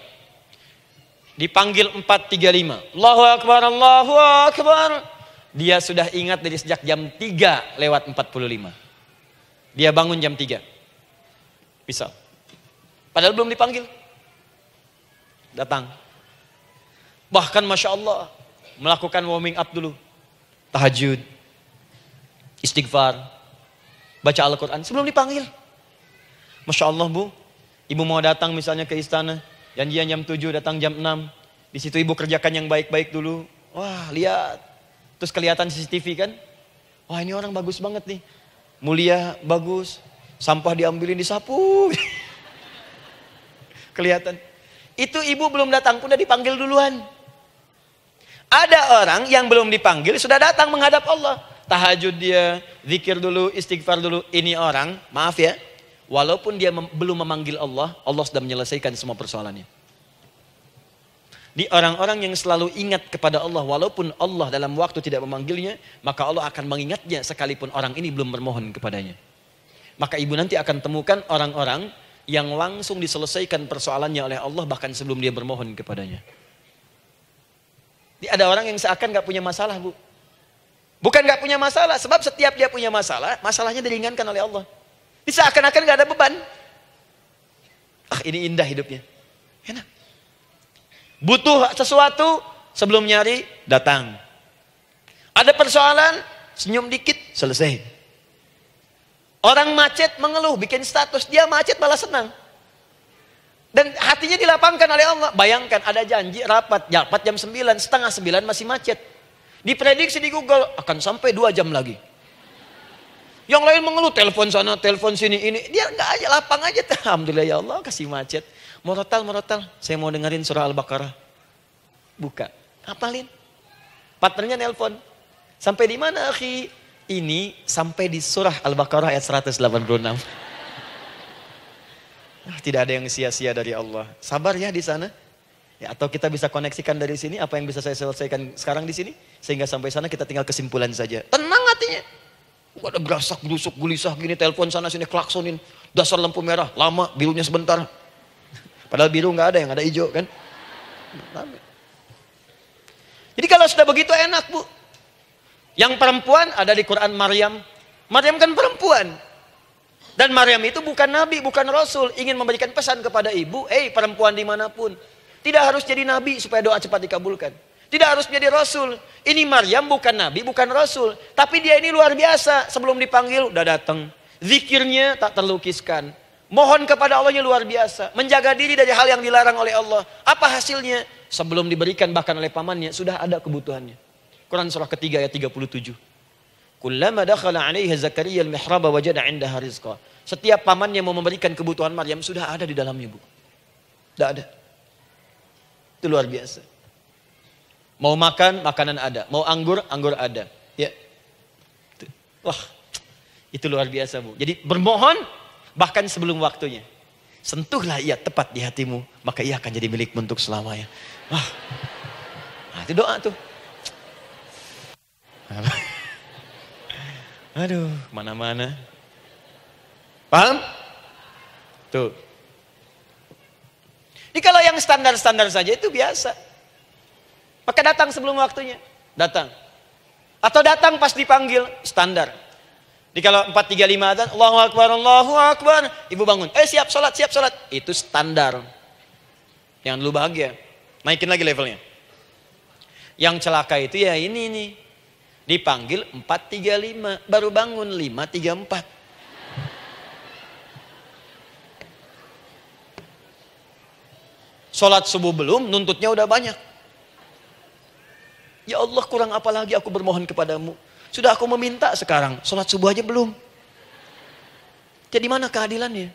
Dipanggil 4:35. Allahu Akbar, Allahu Akbar. Dia sudah ingat dari sejak jam 3 lewat 45. Dia bangun jam 3. Bisa. Padahal belum dipanggil. Datang. Bahkan Masya Allah, melakukan warming up dulu. Tahajud. Istighfar. Baca Al-Quran sebelum dipanggil. Masya Allah Bu. Ibu mau datang misalnya ke istana. Janjian jam 7, datang jam 6. Di situ ibu kerjakan yang baik-baik dulu. Wah, lihat. Terus kelihatan CCTV kan. Wah, ini orang bagus banget nih. Mulia, bagus. Sampah diambilin, disapu. Kelihatan. Itu ibu belum datang pun udah dipanggil duluan. Ada orang yang belum dipanggil sudah datang menghadap Allah. Tahajud dia, zikir dulu, istighfar dulu. Ini orang, maaf ya, walaupun dia belum memanggil Allah, Allah sudah menyelesaikan semua persoalannya. Di orang-orang yang selalu ingat kepada Allah, walaupun Allah dalam waktu tidak memanggilnya, maka Allah akan mengingatnya sekalipun orang ini belum bermohon kepadanya. Maka ibu nanti akan temukan orang-orang yang langsung diselesaikan persoalannya oleh Allah bahkan sebelum dia bermohon kepadanya. Ada orang yang seakan gak punya masalah, Bu. Bukan gak punya masalah, sebab setiap dia punya masalah, masalahnya diringankan oleh Allah. Seakan-akan gak ada beban. Ini indah hidupnya. Enak. Butuh sesuatu, sebelum nyari, datang. Ada persoalan, senyum dikit, selesai. Orang macet mengeluh, bikin status, dia macet malah senang. Dan hatinya dilapangkan oleh Allah. Bayangkan ada janji rapat jam 9, setengah 9 masih macet. Diprediksi di Google akan sampai 2 jam lagi. Yang lain mengeluh, telepon sana, telepon sini, ini. Dia enggak aja, lapang aja. Alhamdulillah ya Allah kasih macet. Morotal, saya mau dengerin surah Al-Baqarah. Buka, hafalin. Partnernya nelpon. Sampai di mana, akhi? Ini sampai di surah Al-Baqarah ayat 186. Tidak ada yang sia-sia dari Allah. Sabar ya di sana. Ya, atau kita bisa koneksikan dari sini apa yang bisa saya selesaikan sekarang di sini sehingga sampai sana kita tinggal kesimpulan saja. Tenang hatinya. Ada gerasak, gerusuk, gelisah gini, telepon sana sini, klaksonin. Dasar lampu merah, lama, birunya sebentar. Padahal biru nggak ada, yang ada hijau kan. Jadi kalau sudah begitu enak, Bu. Yang perempuan ada di Quran Maryam. Maryam kan perempuan. Dan Maryam itu bukan nabi, bukan rasul. Ingin memberikan pesan kepada ibu, perempuan dimanapun. Tidak harus jadi nabi supaya doa cepat dikabulkan. Tidak harus jadi rasul. Ini Maryam bukan nabi, bukan rasul. Tapi dia ini luar biasa. Sebelum dipanggil udah datang. Zikirnya tak terlukiskan. Mohon kepada Allahnya luar biasa. Menjaga diri dari hal yang dilarang oleh Allah. Apa hasilnya? Sebelum diberikan bahkan oleh pamannya sudah ada kebutuhannya. Quran surah ketiga ayat 37. Kullama dakhala 'alaiha Zakaria al-mihraba wajada 'indaha rizqa. Setiap pamannya mau memberikan kebutuhan Maryam sudah ada di dalamnya, Bu. Sudah ada. Itu luar biasa. Mau makan, makanan ada. Mau anggur, anggur ada. Ya. Wah, itu luar biasa, Bu. Jadi bermohon bahkan sebelum waktunya. Sentuhlah ia tepat di hatimu, maka ia akan jadi milikmu untuk selamanya. Wah. Nah, itu doa tuh. Aduh, mana-mana. Paham? Tuh. Ini kalau yang standar-standar saja itu biasa. Maka datang sebelum waktunya. Datang. Atau datang pas dipanggil. Standar. Jadi kalau 4.35 adzan, Allahu Akbar, Allahu Akbar. Ibu bangun. Siap sholat, siap sholat. Itu standar. Jangan dulu bahagia. Naikin lagi levelnya. Yang celaka itu ya ini nih. Dipanggil 4.35. Baru bangun 5.34. Sholat subuh belum, nuntutnya udah banyak. Ya Allah, kurang apa lagi aku bermohon kepadamu. Sudah aku meminta sekarang, sholat subuh aja belum. Jadi mana keadilannya?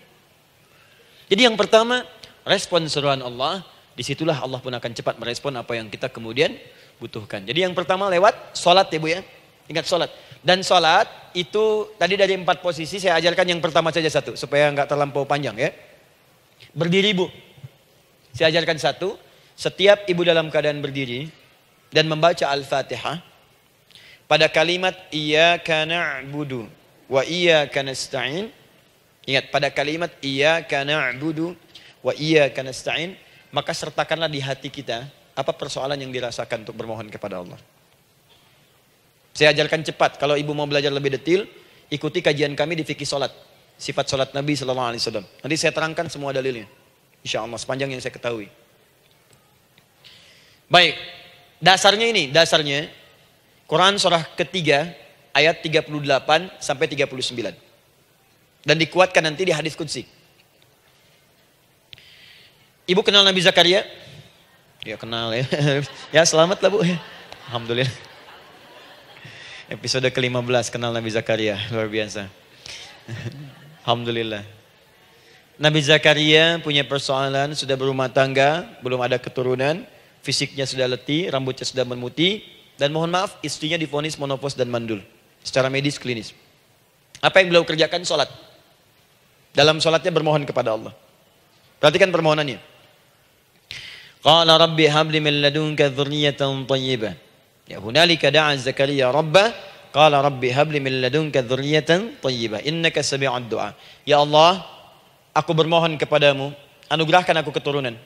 Jadi yang pertama, respon seruan Allah. Disitulah Allah pun akan cepat merespon apa yang kita kemudian butuhkan. Jadi yang pertama lewat sholat ya Bu ya. Ingat sholat. Dan sholat itu tadi dari 4 posisi saya ajarkan yang pertama saja satu. Supaya nggak terlampau panjang ya. Berdiri Bu. Saya ajarkan satu. Setiap ibu dalam keadaan berdiri dan membaca Al-Fatihah. Pada kalimat iyyaka na'budu wa iyyaka nasta'in. Ingat pada kalimat iyyaka na'budu wa iyyaka nasta'in. Maka sertakanlah di hati kita apa persoalan yang dirasakan untuk bermohon kepada Allah. Saya ajarkan cepat. Kalau ibu mau belajar lebih detail, ikuti kajian kami di fikih solat. Sifat solat Nabi SAW. Nanti saya terangkan semua dalilnya. Insya Allah sepanjang yang saya ketahui. Baik. Dasarnya ini. Dasarnya. Quran surah ketiga ayat 38 sampai 39. Dan dikuatkan nanti di hadis qudsi. Ibu kenal Nabi Zakaria? Ya kenal ya. Ya selamat lah Bu. Alhamdulillah. Episode ke-15 kenal Nabi Zakaria. Luar biasa. Alhamdulillah. Nabi Zakaria punya persoalan, sudah berumah tangga, belum ada keturunan. fisiknya sudah letih, rambutnya sudah memutih, dan mohon maaf istrinya divonis menopause dan mandul. Secara medis klinis. Apa yang beliau kerjakan? Sholat. Dalam sholatnya bermohon kepada Allah. Perhatikan permohonannya. Qala rabbi habli min ladunka dzurriyyatan thayyibah. Ya hunalika da'a Zakaria rabbah. Qala rabbi habli min ladunka dzurriyyatan thayyibah. Innaka sami'ud du'a. Ya Allah, aku bermohon kepadamu, anugerahkan aku keturunan.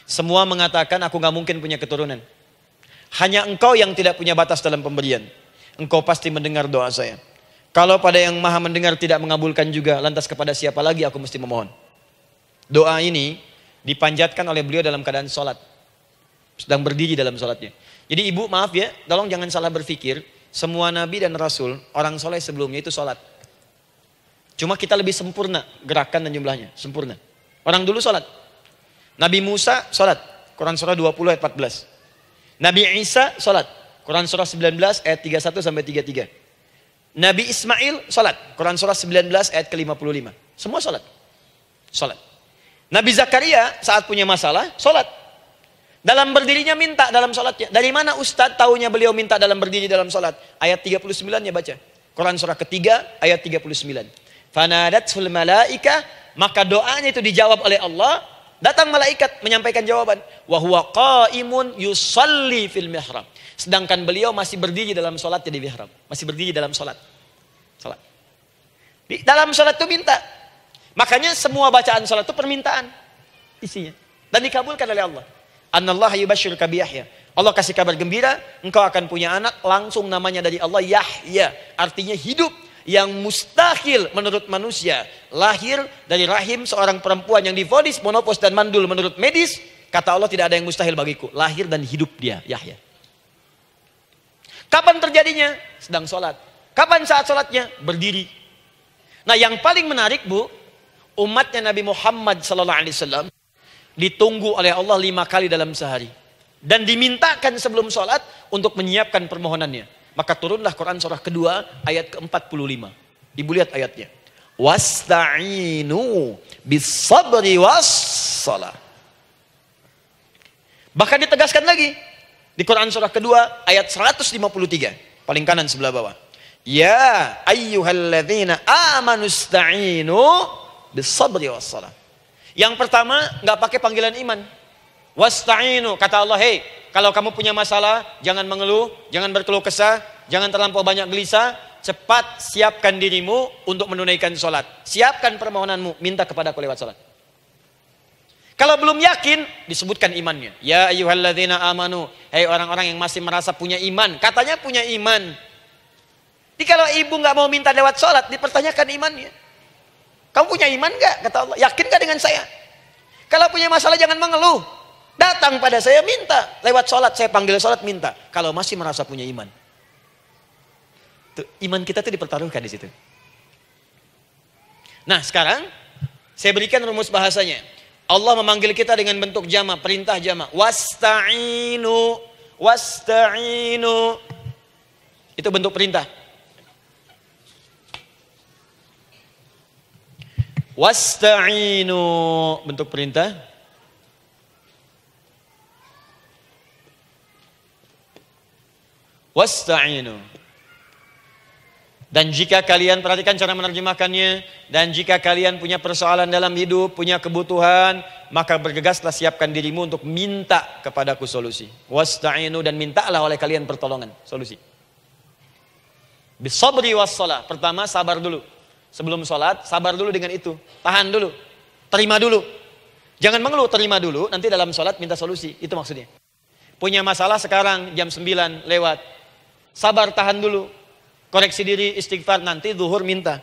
Semua mengatakan aku gak mungkin punya keturunan. Hanya engkau yang tidak punya batas dalam pemberian. Engkau pasti mendengar doa saya. Kalau pada yang maha mendengar tidak mengabulkan juga, lantas kepada siapa lagi aku mesti memohon? Doa ini dipanjatkan oleh beliau dalam keadaan sholat. Sedang berdiri dalam sholatnya. Jadi ibu maaf ya, tolong jangan salah berpikir. Semua nabi dan rasul, orang soleh sebelumnya itu sholat. Cuma kita lebih sempurna gerakan dan jumlahnya. Sempurna. Orang dulu sholat. Nabi Musa sholat. Quran surah 20 ayat 14. Nabi Isa sholat. Quran surah 19 ayat 31 sampai 33. Nabi Ismail sholat. Quran surah 19 ayat ke-55. Semua sholat. Sholat. Nabi Zakaria saat punya masalah, sholat. Dalam berdirinya minta dalam sholatnya. Dari mana Ustadz tahunya beliau minta dalam berdiri dalam sholat? Ayat 39 ya baca. Quran surah ketiga ayat 39. Fanadatul malaika, maka doanya itu dijawab oleh Allah. Datang malaikat menyampaikan jawaban. Wa huwa qaimun yusalli fil mihrab. Sedangkan beliau masih berdiri dalam sholatnya di mihrab. Masih berdiri dalam sholat. Sholat. Di dalam sholat itu minta. Makanya semua bacaan sholat itu permintaan isinya. Dan dikabulkan oleh Allah. Anallaha yubashshiruka bi Yahya. Allah kasih kabar gembira, engkau akan punya anak, langsung namanya dari Allah Yahya. Artinya hidup yang mustahil menurut manusia. Lahir dari rahim seorang perempuan yang divonis menopause dan mandul menurut medis. Kata Allah tidak ada yang mustahil bagiku. Lahir dan hidup dia, Yahya. Kapan terjadinya? Sedang sholat. Kapan saat sholatnya? Berdiri. Nah yang paling menarik bu, umatnya Nabi Muhammad SAW ditunggu oleh Allah 5 kali dalam sehari. Dan dimintakan sebelum sholat untuk menyiapkan permohonannya. Maka turunlah Quran surah kedua ayat ke-45. Ibu lihat ayatnya. Wasta'inu bis-sabri was-salah. Bahkan ditegaskan lagi. Di Quran surah kedua ayat 153. Paling kanan sebelah bawah. Ya ayyuhalladzina amanu ista'inu bis-sabri was-salah. Yang pertama nggak pakai panggilan iman. Wasta'inu, kata Allah, hei, kalau kamu punya masalah, jangan mengeluh, jangan berkeluh kesah, jangan terlampau banyak gelisah, cepat siapkan dirimu untuk menunaikan sholat. Siapkan permohonanmu, minta kepada aku lewat sholat. Kalau belum yakin, disebutkan imannya. Ya ayyuhalladzina amanu, hei orang-orang yang masih merasa punya iman, katanya punya iman. Jadi kalau ibu nggak mau minta lewat sholat, dipertanyakan imannya. Kamu punya iman nggak? Kata Allah, yakin nggak dengan saya? Kalau punya masalah jangan mengeluh. Datang pada saya minta. Lewat sholat, saya panggil sholat minta. Kalau masih merasa punya iman. Tuh, iman kita tuh dipertaruhkan di situ. Nah sekarang, saya berikan rumus bahasanya. Allah memanggil kita dengan bentuk jama, perintah jama. Wasta'inu, wasta'inu. Itu bentuk perintah. Wasta'inu, bentuk perintah. Wasta'inu. Dan jika kalian, perhatikan cara menerjemahkannya, dan jika kalian punya persoalan dalam hidup, punya kebutuhan, maka bergegaslah siapkan dirimu untuk minta kepadaku solusi. Wasta'inu, dan mintalah oleh kalian pertolongan, solusi. Bisabri wassalah. Pertama sabar dulu. Sebelum sholat, sabar dulu dengan itu. Tahan dulu. Terima dulu. Jangan mengeluh, terima dulu. Nanti dalam sholat minta solusi. Itu maksudnya. Punya masalah sekarang jam 9 lewat. Sabar, tahan dulu. Koreksi diri, istighfar. Nanti zuhur minta.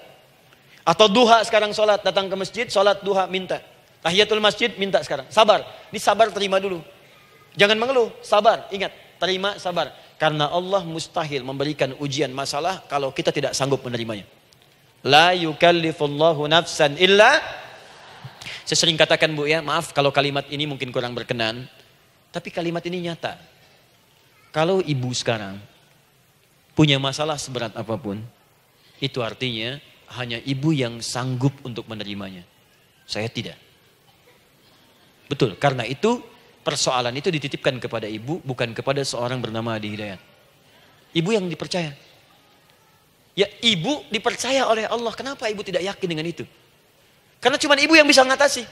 Atau duha sekarang sholat. Datang ke masjid, sholat duha minta. Tahiyatul masjid minta sekarang. Sabar. Ini sabar, terima dulu. Jangan mengeluh, sabar. Ingat, terima, sabar. Karena Allah mustahil memberikan ujian masalah kalau kita tidak sanggup menerimanya. La yukallifullahu nafsan illa. Saya sering katakan bu ya, maaf kalau kalimat ini mungkin kurang berkenan, tapi kalimat ini nyata. Kalau ibu sekarang punya masalah seberat apapun, itu artinya hanya ibu yang sanggup untuk menerimanya. Saya tidak. Betul, karena itu persoalan itu dititipkan kepada ibu, bukan kepada seorang bernama Adi Hidayat. Ibu yang dipercaya. Ya, ibu dipercaya oleh Allah. Kenapa ibu tidak yakin dengan itu? Karena cuma ibu yang bisa mengatasi.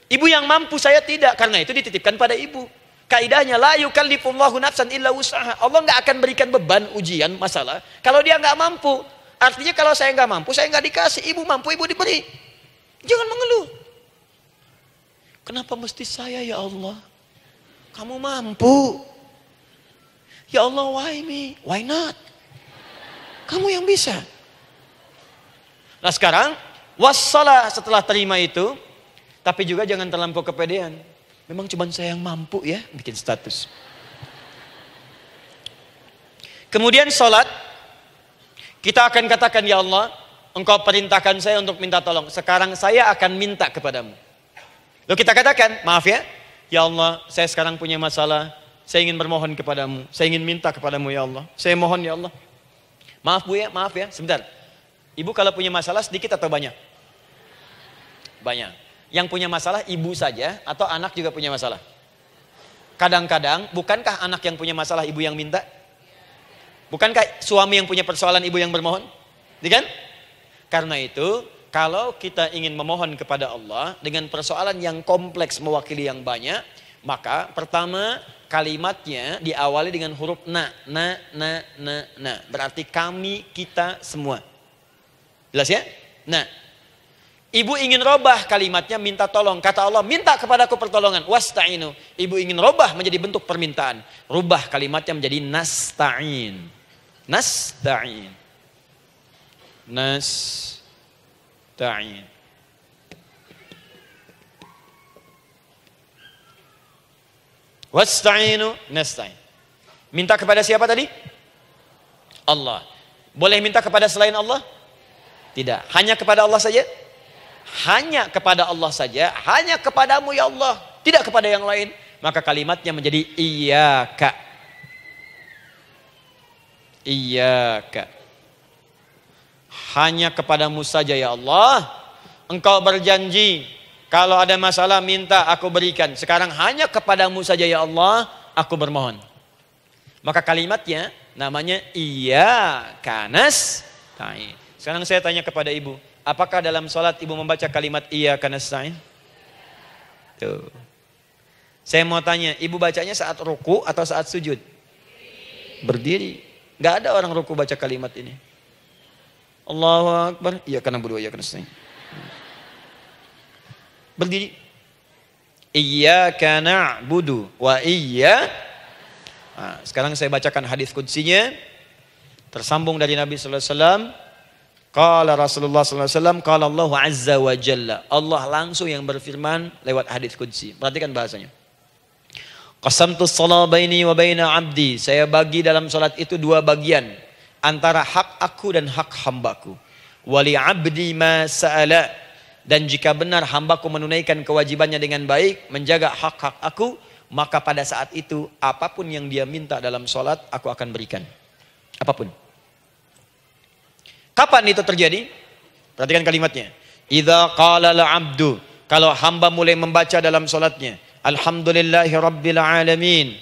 Ibu yang mampu, saya tidak. Karena itu dititipkan pada ibu. Kaidahnya, la yukallifullahu nafsan illa wus'aha. Allah nggak akan berikan beban, ujian, masalah kalau dia nggak mampu. Artinya kalau saya nggak mampu, saya nggak dikasih. Ibu mampu, ibu diberi. Jangan mengeluh. Kenapa mesti saya ya Allah? Kamu mampu. Ya Allah, why me? Why not? Kamu yang bisa. Nah sekarang, wassalah setelah terima itu, tapi juga jangan terlampau kepedean. Memang cuma saya yang mampu ya, bikin status. Kemudian sholat, kita akan katakan, ya Allah, Engkau perintahkan saya untuk minta tolong. Sekarang saya akan minta kepadamu. Lalu kita katakan, maaf ya Allah, saya sekarang punya masalah. Saya ingin bermohon kepadamu. Saya ingin minta kepadamu ya Allah. Saya mohon ya Allah. Maaf Bu ya, maaf ya, sebentar. Ibu kalau punya masalah sedikit atau banyak? Banyak. Yang punya masalah ibu saja atau anak juga punya masalah? Kadang-kadang, bukankah anak yang punya masalah ibu yang minta? Bukankah suami yang punya persoalan ibu yang bermohon? Kan? Karena itu, kalau kita ingin memohon kepada Allah dengan persoalan yang kompleks mewakili yang banyak, maka pertama kalimatnya diawali dengan huruf na. Berarti kami, kita, semua. Jelas ya? Nah, ibu ingin robah kalimatnya minta tolong. Kata Allah, minta kepadaku pertolongan. Wasta'inu. Ibu ingin robah menjadi bentuk permintaan. Rubah kalimatnya menjadi nasta'in. Nasta'in. Nasta'in. Wasta'inu nasta'in. Minta kepada siapa tadi? Allah. Boleh minta kepada selain Allah? Tidak. Hanya kepada Allah saja? Hanya kepada Allah saja. Hanya kepadamu ya Allah. Tidak kepada yang lain. Maka kalimatnya menjadi iyyaka. Iyyaka. Hanya kepadamu saja ya Allah. Engkau berjanji, kalau ada masalah minta aku berikan. Sekarang hanya kepadamu saja ya Allah, aku bermohon. Maka kalimatnya namanya iyyaka nasta'in. Sekarang saya tanya kepada ibu, apakah dalam sholat ibu membaca kalimat iyyaka nasta'in? Tuh. Saya mau tanya, ibu bacanya saat ruku atau saat sujud? Berdiri. Gak ada orang ruku baca kalimat ini. Allahu Akbar. Iyyaka na'budu wa iyyaka nasta'in. Berdiri. Iyyaka na'budu wa sekarang saya bacakan hadis qudsinya. Tersambung dari Nabi sallallahu alaihi wasallam. Qala Rasulullah sallallahu alaihi wasallam, qala Allah azza wa jalla. Allah langsung yang berfirman lewat hadis qudsi. Perhatikan bahasanya. Qasamtu shalah baini wa baina 'abdi. Saya bagi dalam salat itu dua bagian, antara hak aku dan hak hambaku. Wali 'abdi ma sa'ala. Dan jika benar hambaku menunaikan kewajibannya dengan baik, menjaga hak-hak aku, maka pada saat itu apapun yang dia minta dalam salat aku akan berikan. Apapun. Kapan itu terjadi? Perhatikan kalimatnya. Idza qala al-'abdu, kalau hamba mulai membaca dalam salatnya, alhamdulillahi rabbil alamin.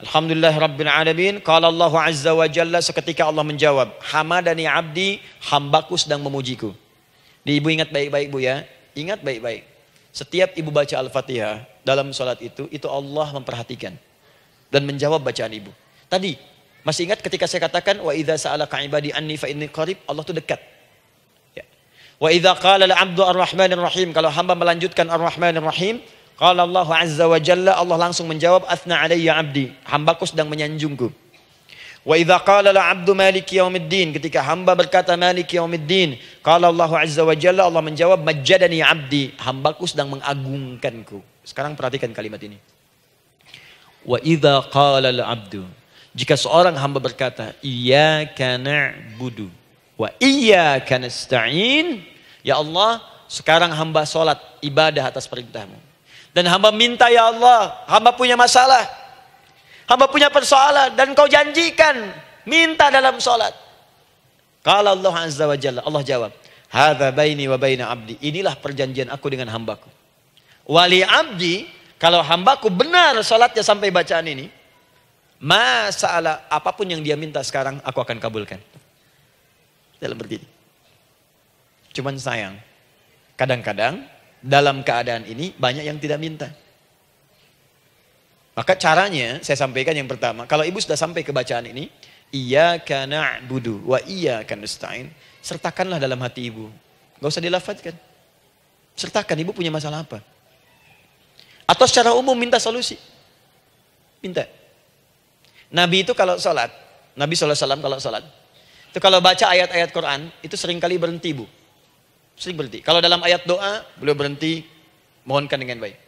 Alhamdulillahi rabbil alamin. Qala Allah azza wa jalla, seketika Allah menjawab, hamadani 'abdi, hambaku sedang memujiku. Ibu ingat baik-baik Bu ya. Ingat baik-baik. Setiap ibu baca Al-Fatihah dalam salat itu Allah memperhatikan dan menjawab bacaan ibu. Tadi masih ingat ketika saya katakan wa idza sa'alaka 'ibadi anni fa inni qarib, Allah itu dekat. Ya. Wa idza qala al-'abdu ar-rahmanir rahim, kalau hamba melanjutkan ar-rahmanir rahim, qala Allah azza wa jalla, Allah langsung menjawab athna 'alayya 'abdi, hambaku sedang menyanjungku. Wa idza qala al-'abdu maliki yaumiddin, ketika hamba berkata maliki yaumiddin, qala Allah azza wa jalla, Allah menjawab majjadani 'abdi, hambaku sedang mengagungkanku. Sekarang perhatikan kalimat ini. Wa idza qala al-'abdu, jika seorang hamba berkata, iyyaka na'budu wa iyyaka nasta'in, ya Allah, sekarang hamba sholat ibadah atas perintahmu. Dan hamba minta ya Allah, hamba punya masalah, hamba punya persoalan, dan kau janjikan minta dalam sholat. Qala Allah azza wa jalla, Allah jawab, hadza baini wa baina abdi, inilah perjanjian aku dengan hambaku. Wali abdi, Kalau hambaku benar salatnya sampai bacaan ini, masalah apapun yang dia minta sekarang aku akan kabulkan. Dalam berdiri. Cuman sayang, kadang-kadang dalam keadaan ini banyak yang tidak minta. Maka caranya saya sampaikan yang pertama, kalau ibu sudah sampai ke bacaan ini, iyyaka na'budu wa iyyaka nasta'in, sertakanlah dalam hati ibu. Gak usah dilafadzkan. Sertakan ibu punya masalah apa. Atau secara umum minta solusi. Minta. Nabi itu kalau sholat, Nabi SAW kalau sholat, itu kalau baca ayat-ayat Quran, itu seringkali berhenti, Bu. Sering berhenti. Kalau dalam ayat doa, beliau berhenti, mohonkan dengan baik.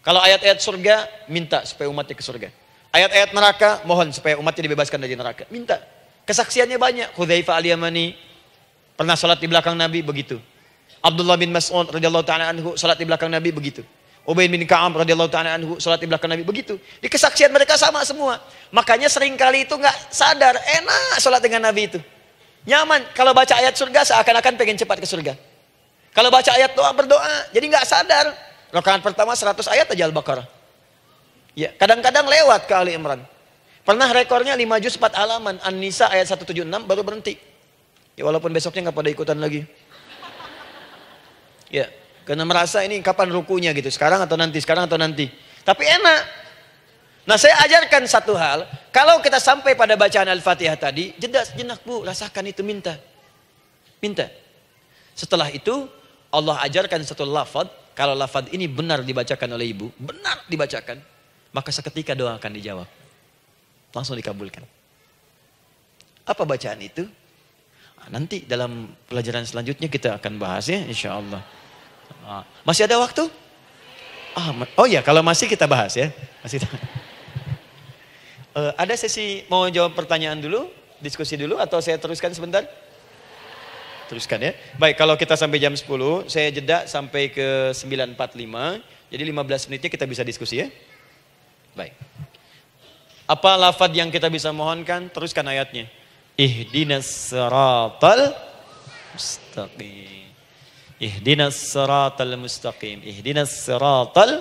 Kalau ayat-ayat surga, minta supaya umatnya ke surga. Ayat-ayat neraka, mohon supaya umatnya dibebaskan dari neraka. Minta. Kesaksiannya banyak. Hudzaifah al-Yamani pernah sholat di belakang Nabi, begitu. Abdullah bin Mas'ud radhiyallahu ta'ala anhu sholat di belakang Nabi, begitu. Ubay bin Ka'ab radhiyallahu ta'ala anhu sholat di belakang Nabi, begitu. Di kesaksian mereka sama semua. Makanya seringkali itu nggak sadar, enak sholat dengan Nabi itu. Nyaman. Kalau baca ayat surga seakan-akan pengen cepat ke surga. Kalau baca ayat doa berdoa, jadi nggak sadar. Rakaat pertama 100 ayat aja Al-Baqarah. Ya, kadang-kadang lewat ke Ali Imran. Pernah rekornya 5 juz 4 halaman. An-Nisa ayat 176 baru berhenti. Ya walaupun besoknya nggak pada ikutan lagi. Ya. Karena merasa ini kapan rukunya gitu. Sekarang atau nanti, sekarang atau nanti. Tapi enak. Nah saya ajarkan satu hal. Kalau kita sampai pada bacaan Al-Fatihah tadi. Jeda sejenak Bu, rasakan itu, minta. Minta. Setelah itu Allah ajarkan satu lafaz. Kalau lafaz ini benar dibacakan oleh ibu. Benar dibacakan. Maka seketika doa akan dijawab. Langsung dikabulkan. Apa bacaan itu? Nanti dalam pelajaran selanjutnya kita akan bahas ya insya Allah. Masih ada waktu? Oh ya, kalau masih kita bahas ya. Masih. Ada sesi mau jawab pertanyaan dulu, diskusi dulu atau saya teruskan sebentar? Teruskan ya. Baik, kalau kita sampai jam 10, saya jeda sampai ke 9.45. Jadi 15 menitnya kita bisa diskusi ya. Baik. Apa lafaz yang kita bisa mohonkan? Teruskan ayatnya. Ihdinas siratal mustaqim. Ihdinas siratal mustaqim. Ihdinas siratal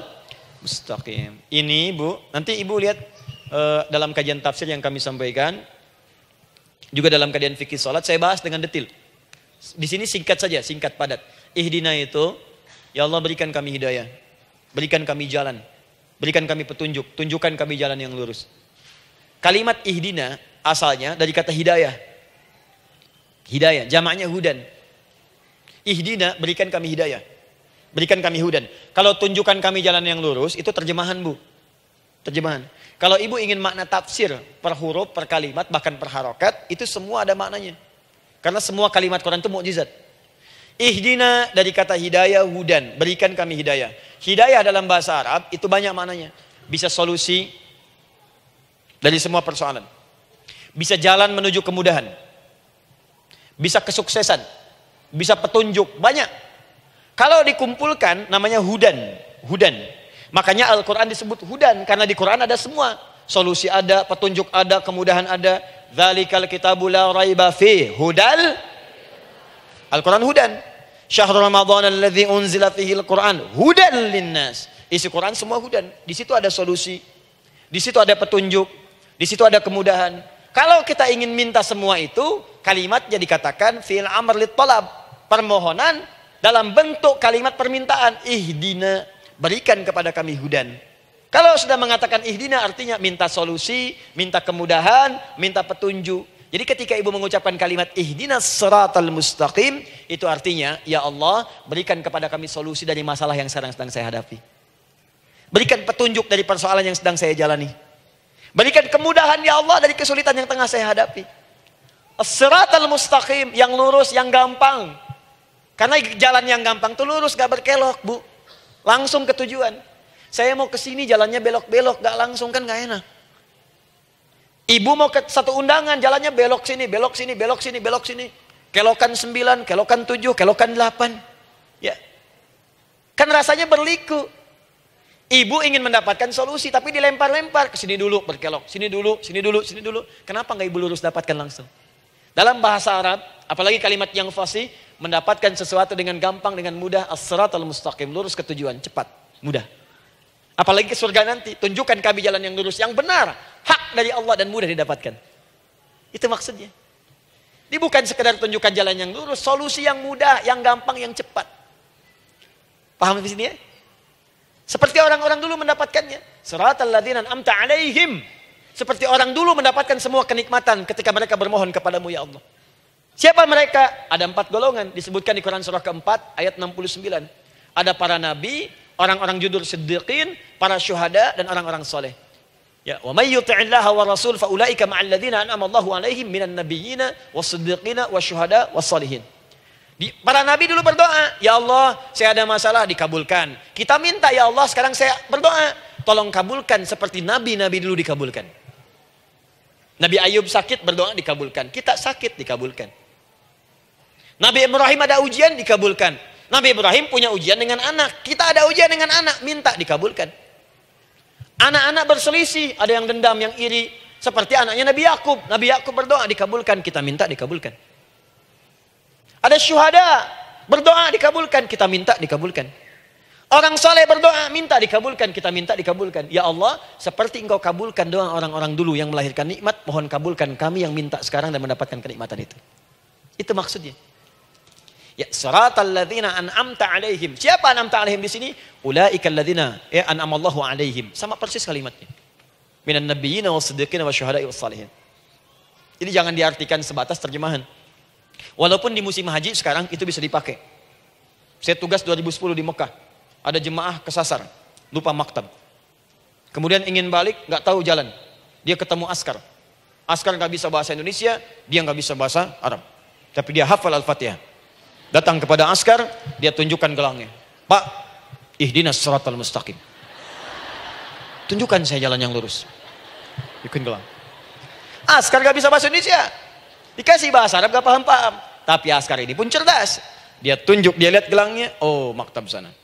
mustaqim. Ini Bu, nanti Ibu lihat dalam kajian tafsir yang kami sampaikan, juga dalam kajian fikih salat saya bahas dengan detail. Di sini singkat saja, singkat padat. Ihdina itu, ya Allah berikan kami hidayah, berikan kami jalan, berikan kami petunjuk, tunjukkan kami jalan yang lurus. Kalimat ihdina asalnya dari kata hidayah. Hidayah, jamaknya hudan. Ihdina, berikan kami hidayah. Berikan kami hudan. Kalau tunjukkan kami jalan yang lurus, itu terjemahan Bu. Terjemahan. Kalau ibu ingin makna tafsir per huruf, per kalimat, bahkan per harokat, itu semua ada maknanya. Karena semua kalimat Quran itu mukjizat. Ihdina dari kata hidayah, hudan. Berikan kami hidayah. Hidayah dalam bahasa Arab itu banyak maknanya. Bisa solusi dari semua persoalan. Bisa jalan menuju kemudahan. Bisa kesuksesan. Bisa petunjuk, banyak. Kalau dikumpulkan namanya hudan. Hudan. Makanya Al-Quran disebut hudan. Karena di Quran ada semua. Solusi ada, petunjuk ada, kemudahan ada. Dzalikal kitabu la raiba fi hudal. Al-Quran hudan. Syahrul Ramadan alladzi unzila fihi al-Quran hudan linnas. Isi Quran semua hudan. Di situ ada solusi. Di situ ada petunjuk. Di situ ada kemudahan. Kalau kita ingin minta semua itu, kalimatnya dikatakan fi'il amr lit talab, permohonan dalam bentuk kalimat permintaan. Ihdina, berikan kepada kami hudan. Kalau sudah mengatakan ihdina artinya minta solusi, minta kemudahan, minta petunjuk. Jadi ketika ibu mengucapkan kalimat ihdinas siratal mustaqim, itu artinya ya Allah berikan kepada kami solusi dari masalah yang sedang saya hadapi. Berikan petunjuk dari persoalan yang sedang saya jalani. Berikan kemudahan ya Allah dari kesulitan yang tengah saya hadapi. As-siratal mustaqim, yang lurus, yang gampang. Karena jalan yang gampang itu lurus, gak berkelok Bu. Langsung ke tujuan. Saya mau ke sini jalannya belok-belok, gak langsung kan gak enak. Ibu mau ke satu undangan, jalannya belok sini, belok sini, belok sini, belok sini. Kelokan 9, kelokan 7, kelokan 8. Ya. Kan rasanya berliku. Ibu ingin mendapatkan solusi tapi dilempar-lempar ke sini dulu berkelok, sini dulu, sini dulu, sini dulu. Kenapa nggak ibu lurus dapatkan langsung? Dalam bahasa Arab, apalagi kalimat yang fasih, mendapatkan sesuatu dengan gampang, dengan mudah, as-siratal mustaqim, lurus ke tujuan, cepat, mudah. Apalagi ke surga nanti. Tunjukkan kami jalan yang lurus, yang benar. Hak dari Allah dan mudah didapatkan. Itu maksudnya. Ini bukan sekedar tunjukkan jalan yang lurus. Solusi yang mudah, yang gampang, yang cepat. Paham di sini ya? Seperti orang-orang dulu mendapatkannya. Siratal ladzina an'amta 'alaihim. Seperti orang dulu mendapatkan semua kenikmatan ketika mereka bermohon kepadamu ya Allah. Siapa mereka? Ada 4 golongan disebutkan di Quran surah keempat ayat 69. Ada para nabi, orang-orang jujur siddiqin, para syuhada dan orang-orang soleh. Ya, wa may yuti'illaha wa rasul fa ulaika ma'al ladzina an'ama Allahu 'alaihim minan nabiyyina was-siddiqina wasyuhada was-shalihin. Para nabi dulu berdoa, ya Allah, saya ada masalah dikabulkan. Kita minta ya Allah, sekarang saya berdoa, tolong kabulkan seperti nabi-nabi dulu dikabulkan. Nabi Ayub sakit berdoa dikabulkan. Kita sakit dikabulkan. Nabi Ibrahim ada ujian dikabulkan. Nabi Ibrahim punya ujian dengan anak. Kita ada ujian dengan anak, minta dikabulkan. Anak-anak berselisih, ada yang dendam, yang iri. Seperti anaknya Nabi Yakub. Nabi Yakub berdoa dikabulkan, kita minta dikabulkan. Ada syuhada, berdoa dikabulkan, kita minta dikabulkan. Orang soleh berdoa, minta dikabulkan, kita minta dikabulkan. Ya Allah, seperti engkau kabulkan doa orang-orang dulu yang melahirkan nikmat, mohon kabulkan kami yang minta sekarang dan mendapatkan kenikmatan itu. Itu maksudnya. Ya, siratal ladzina an'amta 'alaihim. Siapa an'amta 'alaihim di sini? Ulaikal ladzina an'amallahu 'alaihim. Sama persis kalimatnya. Minan nabiyyina was-siddiqina wasyuhada'i was-shalihin. Jadi jangan diartikan sebatas terjemahan. Walaupun di musim haji sekarang itu bisa dipakai. Saya tugas 2010 di Mekah. Ada jemaah kesasar, lupa maktab. Kemudian ingin balik, nggak tahu jalan. Dia ketemu askar. Askar nggak bisa bahasa Indonesia, dia nggak bisa bahasa Arab. Tapi dia hafal Al-Fatihah. Datang kepada askar, dia tunjukkan gelangnya. Pak, ihdinas siratal mustaqim. Tunjukkan saya jalan yang lurus. Ikutin gelang. Askar nggak bisa bahasa Indonesia. Dikasih bahasa Arab nggak paham-paham. Tapi askar ini pun cerdas. Dia tunjuk, dia lihat gelangnya. Oh, maktab sana.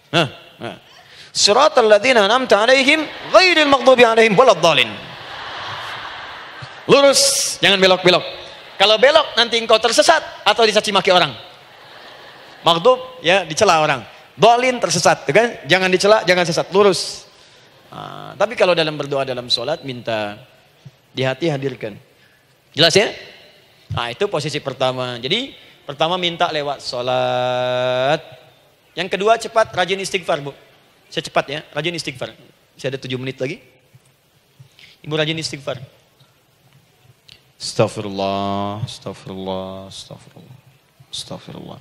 Siratal ladzina an'amta 'alaihim ghairil maghdubi 'alaihim waladdallin. Lurus, jangan belok-belok. Kalau belok nanti engkau tersesat atau dicaci maki orang. Maghdub ya dicela orang. Dhalin tersesat, kan? Jangan dicela, jangan sesat, lurus. Tapi kalau dalam berdoa dalam sholat minta di hati hadirkan. Jelas ya? Nah, itu posisi pertama. Jadi pertama minta lewat sholat. Yang kedua cepat, rajin istighfar Bu. Saya cepat ya, rajin istighfar. Saya ada 7 menit lagi. Ibu rajin istighfar. Astaghfirullah, astaghfirullah, astaghfirullah, astaghfirullah.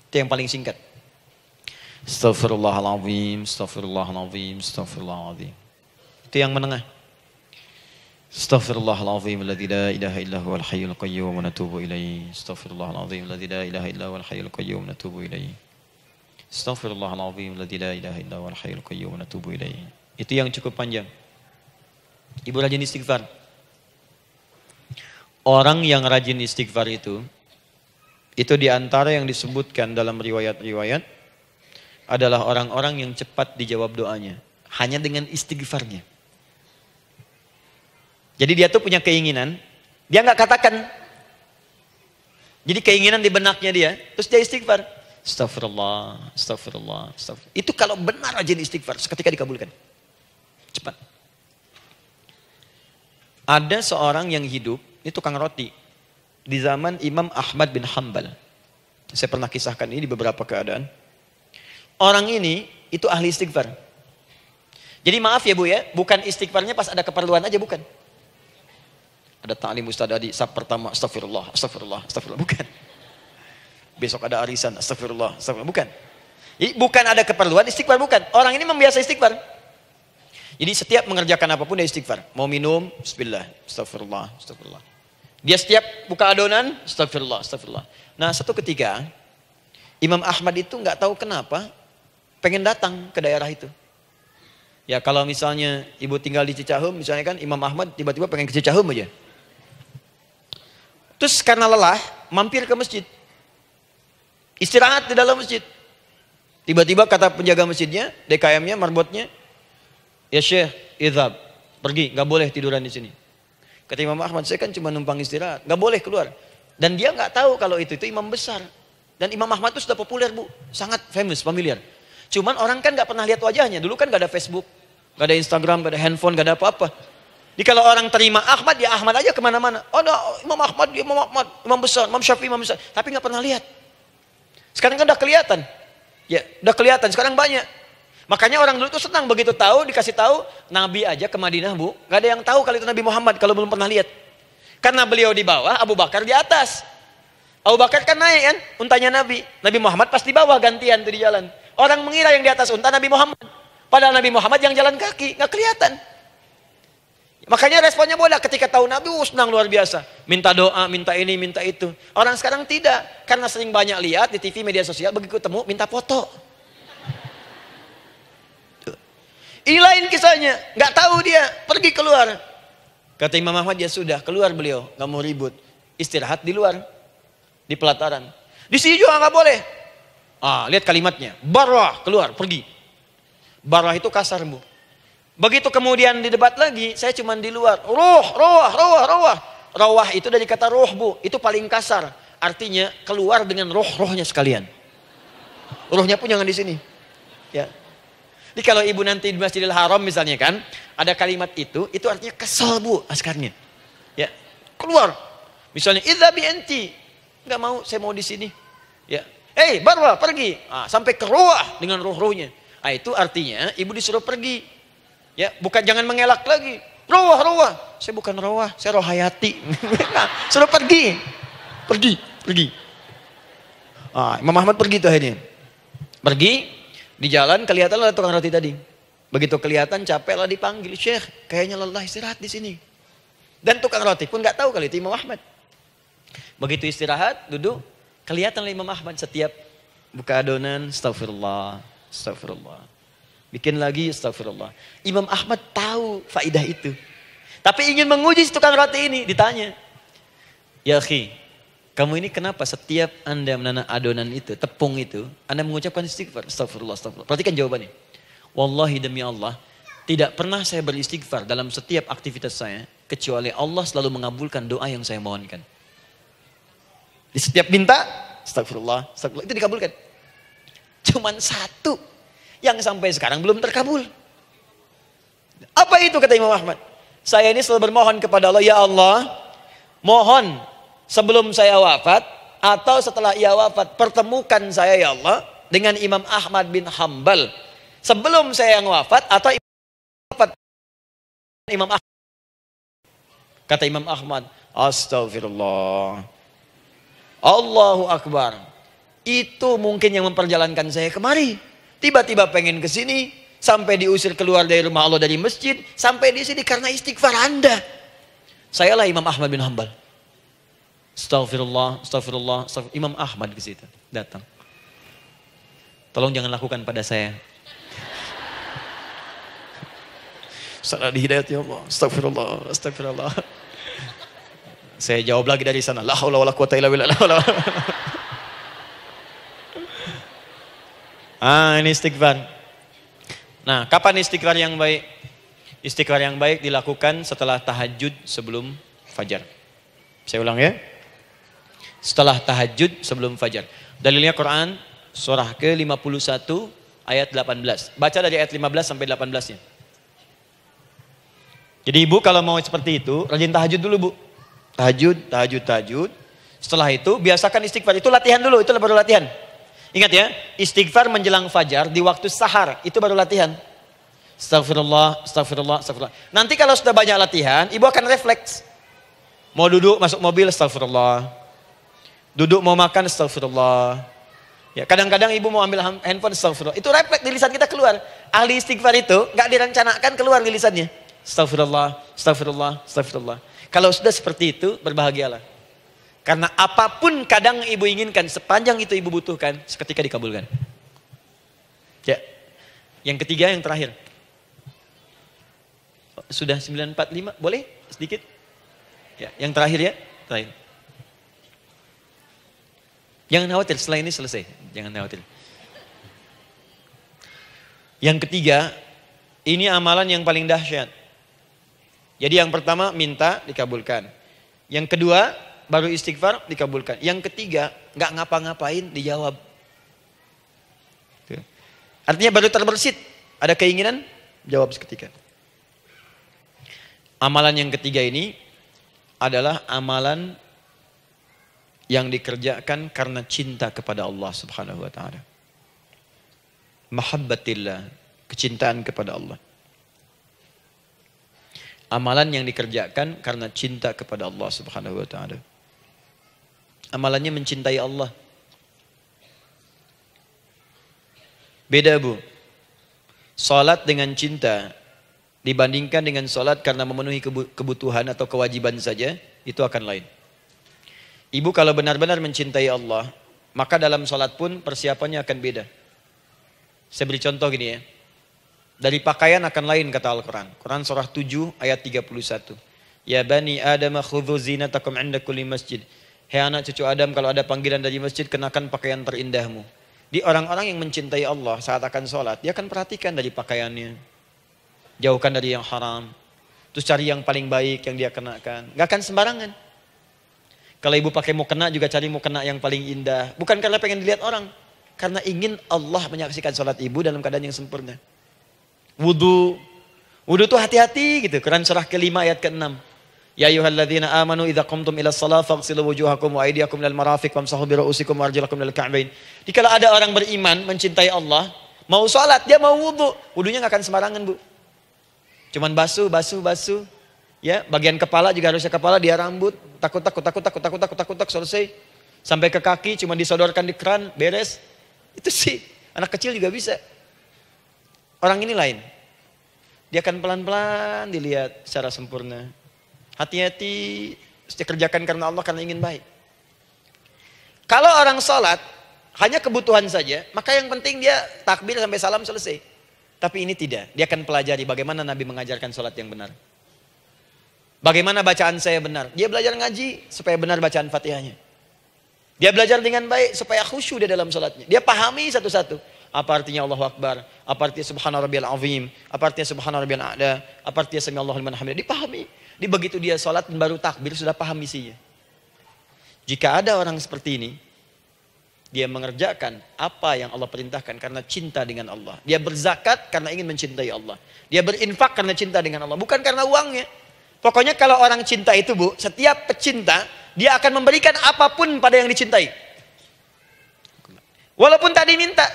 Itu yang paling singkat. Astaghfirullahaladzim, astaghfirullahaladzim, astaghfirullahaladzim. Itu yang menengah. Astaghfirullahaladzim, alladzi la ilaha illa huwal hayyul qayyum wa natubu ilaihi. Astaghfirullahaladzim, alladzi la ilaha illa huwal hayyul qayyum wa natubu ilaihi. Astaghfirullahaladzim, alladzi la ilaha illa huwal hayyul qayyum wa natubu ilaihi. Itu yang cukup panjang. Ibu rajin istighfar. Orang yang rajin istighfar itu diantara yang disebutkan dalam riwayat-riwayat adalah orang-orang yang cepat dijawab doanya. Hanya dengan istighfarnya. Jadi dia tuh punya keinginan, dia nggak katakan. Jadi keinginan di benaknya dia, terus dia istighfar. Astagfirullah, astagfirullah, astagfirullah. Itu kalau benar rajin istighfar, seketika dikabulkan. Cepat. Ada seorang yang hidup, ini tukang roti. Di zaman Imam Ahmad bin Hanbal. Saya pernah kisahkan ini di beberapa keadaan. Orang ini, itu ahli istighfar. Jadi maaf ya Bu ya, bukan istighfarnya pas ada keperluan aja, bukan. Ada ta'lim ustaz tadi, sab pertama, astagfirullah, astagfirullah, astagfirullah, bukan. Besok ada arisan, astagfirullah, astagfirullah, bukan. Jadi bukan ada keperluan, istighfar bukan. Orang ini membiasa istighfar. Jadi setiap mengerjakan apapun dia istighfar. Mau minum, bismillah, astagfirullah, astagfirullah. Dia setiap buka adonan, astagfirullah, astagfirullah. Nah satu ketika, Imam Ahmad itu nggak tahu kenapa, pengen datang ke daerah itu. Ya kalau misalnya ibu tinggal di Cicahem, misalnya kan Imam Ahmad tiba-tiba pengen ke Cicahem aja. Terus karena lelah, mampir ke masjid. Istirahat di dalam masjid. Tiba-tiba kata penjaga masjidnya, DKM-nya, marbotnya, ya Syekh, idhab, pergi, nggak boleh tiduran di sini. Kata Imam Ahmad, saya kan cuma numpang istirahat, nggak boleh keluar. Dan dia nggak tahu kalau itu imam besar. Dan Imam Ahmad itu sudah populer Bu, sangat famous, familiar. Cuman orang kan nggak pernah lihat wajahnya. Dulu kan nggak ada Facebook, Gak ada Instagram, gak ada handphone, gak ada apa-apa. Jadi kalau orang terima Ahmad, ya Ahmad aja kemana-mana. Oh, no, Imam Ahmad, Imam Ahmad, Imam besar, Imam Syafi'i, Imam besar. Tapi gak pernah lihat. Sekarang kan udah kelihatan. Ya, udah kelihatan. Sekarang banyak. Makanya orang dulu tuh senang begitu tahu, dikasih tahu, Nabi aja ke Madinah, Bu. Gak ada yang tahu kalau itu Nabi Muhammad, kalau belum pernah lihat. Karena beliau di bawah, Abu Bakar di atas. Abu Bakar kan naik kan, untanya Nabi. Nabi Muhammad pas di bawah gantian tuh di jalan. Orang mengira yang di atas unta Nabi Muhammad. Padahal Nabi Muhammad yang jalan kaki, gak kelihatan. Makanya responnya bola ketika tahu Nabi, senang luar biasa. Minta doa, minta ini, minta itu. Orang sekarang tidak. Karena sering banyak lihat di TV, media sosial, begitu ketemu, minta foto. Ini lain kisahnya. Nggak tahu dia, pergi keluar. Kata Imam Ahmad, ya sudah, keluar beliau. Nggak mau ribut. Istirahat di luar. Di pelataran. Di sini juga nggak boleh. Lihat kalimatnya. Barwah, keluar, pergi. Barwah itu kasar, Bu. Begitu kemudian di debat lagi, saya cuma di luar. Rawah itu dari kata roh, Bu. Itu paling kasar. Artinya keluar dengan roh-rohnya sekalian. Rohnya pun jangan di sini. Ya. Jadi kalau ibu nanti di Masjidil Haram misalnya kan, ada kalimat itu artinya kesal, Bu, askarnya. Ya. Keluar. Misalnya idza bi anti. Enggak mau, saya mau di sini. Ya. Barwa, pergi. Sampai ke rawah dengan roh-rohnya. Itu artinya ibu disuruh pergi. Ya, bukan jangan mengelak lagi. Rawah. Saya bukan rawah, saya rohayati. Suruh pergi. Pergi. Imam Ahmad pergi tuh akhirnya. Pergi, di jalan kelihatan ada tukang roti tadi. Begitu kelihatan capek lah dipanggil, Syekh, kayaknya lelah istirahat di sini. Dan tukang roti pun nggak tahu kali itu Imam Ahmad. Begitu istirahat, duduk, kelihatan Imam Ahmad setiap buka adonan, astagfirullah. Bikin lagi, astagfirullah. Imam Ahmad tahu faidah itu. Tapi ingin menguji tukang roti ini, ditanya. Ya akhi, kamu ini kenapa setiap Anda menanam adonan itu, tepung itu, Anda mengucapkan istighfar, astagfirullah. Perhatikan jawabannya. Wallahi demi Allah, tidak pernah saya beristighfar dalam setiap aktivitas saya, kecuali Allah selalu mengabulkan doa yang saya mohonkan. Di setiap minta, astagfirullah, itu dikabulkan. Cuman satu yang sampai sekarang belum terkabul. Apa itu kata Imam Ahmad? Saya ini selalu bermohon kepada Allah, ya Allah, mohon sebelum saya wafat atau setelah ia wafat, pertemukan saya ya Allah dengan Imam Ahmad bin Hanbal. Sebelum saya yang wafat atau Imam Ahmad. Kata Imam Ahmad, astagfirullah. Allahu Akbar. Itu mungkin yang memperjalankan saya kemari. Tiba-tiba pengen ke sini, sampai diusir keluar dari rumah Allah dari masjid, sampai di sini karena istighfar Anda. Sayalah Imam Ahmad bin Hanbal. Astagfirullah. Imam Ahmad ke situ datang. Tolong jangan lakukan pada saya. Salah di hidayat ya Allah. Astagfirullah. Saya jawab lagi dari sana. La haula wala quwata illa billah. Ini istighfar. Nah, kapan istighfar yang baik? Istighfar yang baik dilakukan setelah tahajud sebelum fajar. Saya ulang ya. Setelah tahajud sebelum fajar. Dalilnya Quran surah ke-51 ayat 18. Baca dari ayat 15 sampai 18-nya. Jadi ibu kalau mau seperti itu, rajin tahajud dulu, Bu. Tahajud. Setelah itu biasakan istighfar. Itu latihan dulu, itu baru latihan. Ingat ya, istighfar menjelang fajar di waktu sahar, itu baru latihan. Astagfirullah. Nanti kalau sudah banyak latihan, ibu akan refleks. Mau duduk masuk mobil, astagfirullah. Duduk mau makan, astagfirullah. Ya, kadang-kadang ibu mau ambil handphone, astagfirullah. Itu refleks di lisan kita keluar. Ahli istighfar itu gak direncanakan keluar di lisannya. Astagfirullah. Kalau sudah seperti itu, berbahagialah. Karena apapun kadang ibu inginkan, sepanjang itu ibu butuhkan, seketika dikabulkan. Ya. Yang ketiga, yang terakhir. Sudah 9:45, boleh sedikit? Ya, yang terakhir ya, terakhir. Jangan khawatir, setelah ini selesai. Jangan khawatir. Yang ketiga, ini amalan yang paling dahsyat. Jadi yang pertama minta dikabulkan. Yang kedua baru istighfar dikabulkan. Yang ketiga nggak ngapa-ngapain dijawab. Artinya baru terbersit. Ada keinginan Jawab seketika. Amalan yang ketiga ini adalah amalan yang dikerjakan karena cinta kepada Allah Subhanahu wa taala. Mahabbatillah, kecintaan kepada Allah. Amalan yang dikerjakan karena cinta kepada Allah Subhanahu wa taala. Amalannya mencintai Allah. Beda, Bu. Salat dengan cinta dibandingkan dengan salat karena memenuhi kebutuhan atau kewajiban saja, itu akan lain. Ibu kalau benar-benar mencintai Allah, maka dalam salat pun persiapannya akan beda. Saya beri contoh gini ya. Dari pakaian akan lain kata Al-Quran. Quran surah 7 ayat 31. Ya bani Adam khudhu zinatakum inda kulli masjid. Hei anak cucu Adam, kalau ada panggilan dari masjid, kenakan pakaian terindahmu. Di orang-orang yang mencintai Allah saat akan sholat, dia akan perhatikan dari pakaiannya. Jauhkan dari yang haram. Terus cari yang paling baik yang dia kenakan. Gak akan sembarangan. Kalau ibu pakai mukena juga cari mukena yang paling indah. Bukan karena pengen dilihat orang. Karena ingin Allah menyaksikan sholat ibu dalam keadaan yang sempurna. Wudu. Wudu itu hati-hati gitu. Quran surah ke-5 ayat ke-6. Ya ayyuhalladzina amanu idza qumtum ila shalah faghsilu wujuhakum wa aydiyakum ilal marafiq wamsahu bi ru'usikum wa arjulakum ilal ka'bain. Dikala ada orang beriman mencintai Allah, mau salat, dia mau wudu, wudunya enggak akan sembarangan, Bu. Cuman basuh. Ya, bagian kepala juga harusnya kepala, dia rambut, takut selesai. Sampai ke kaki cuma disodorkan di keran, beres. Itu sih anak kecil juga bisa. Orang ini lain. Dia akan pelan-pelan dilihat secara sempurna. Hati-hati, kerjakan karena Allah, karena ingin baik. Kalau orang sholat hanya kebutuhan saja, maka yang penting dia takbir sampai salam selesai. Tapi ini tidak, dia akan pelajari bagaimana Nabi mengajarkan sholat yang benar. Bagaimana bacaan saya benar. Dia belajar ngaji supaya benar bacaan Fatihahnya. Dia belajar dengan baik supaya khusyuk di dalam sholatnya. Dia pahami satu-satu. Apa artinya Allahu Akbar, apa artinya Subhana Rabbiyal Azim, apa artinya Subhana Rabbiyal A'la, apa artinya Sami Allahu liman hamidah. Dipahami. Di begitu dia sholat baru takbir sudah paham misinya. Jika ada orang seperti ini, dia mengerjakan apa yang Allah perintahkan karena cinta dengan Allah. Dia berzakat karena ingin mencintai Allah. Dia berinfak karena cinta dengan Allah, bukan karena uangnya. Pokoknya kalau orang cinta itu, Bu, setiap pecinta dia akan memberikan apapun pada yang dicintai. Walaupun tak diminta.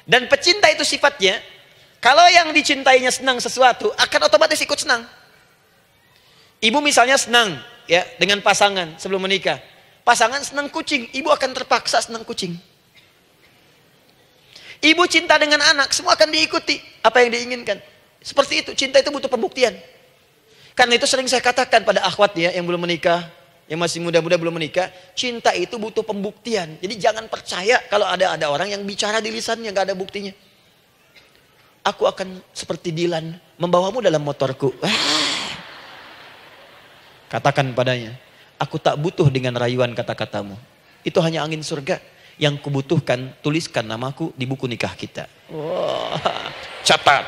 Dan pecinta itu sifatnya, kalau yang dicintainya senang sesuatu, akan otomatis ikut senang. Ibu misalnya senang ya dengan pasangan sebelum menikah. Pasangan senang kucing, ibu akan terpaksa senang kucing. Ibu cinta dengan anak, semua akan diikuti apa yang diinginkan. Seperti itu, cinta itu butuh pembuktian. Karena itu sering saya katakan pada akhwat ya yang belum menikah, yang masih muda-muda belum menikah, cinta itu butuh pembuktian. Jadi jangan percaya kalau ada orang yang bicara di lisannya nggak ada buktinya. Aku akan seperti Dilan membawamu dalam motorku. Katakan padanya, aku tak butuh dengan rayuan kata-katamu. Itu hanya angin surga. Yang kubutuhkan, tuliskan namaku di buku nikah kita. Wah, catat.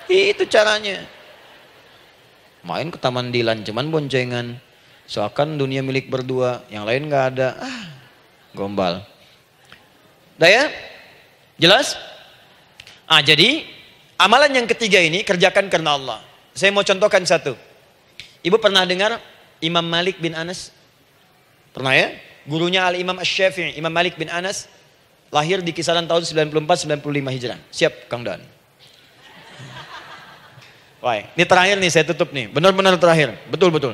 Itu caranya. Main ke Taman Dilan, cuman boncengan. Seakan dunia milik berdua, yang lain gak ada. Gombal. Udah ya? Jelas? Jadi amalan yang ketiga ini kerjakan karena Allah. Saya mau contohkan satu. Ibu pernah dengar Imam Malik bin Anas? Pernah ya? Gurunya Al-Imam Asy-Syafi'i, Imam Malik bin Anas, lahir di kisaran tahun 94-95 Hijrah. Siap, Kang Dan. Wah, ini terakhir nih, saya tutup nih. Benar-benar terakhir. Betul-betul.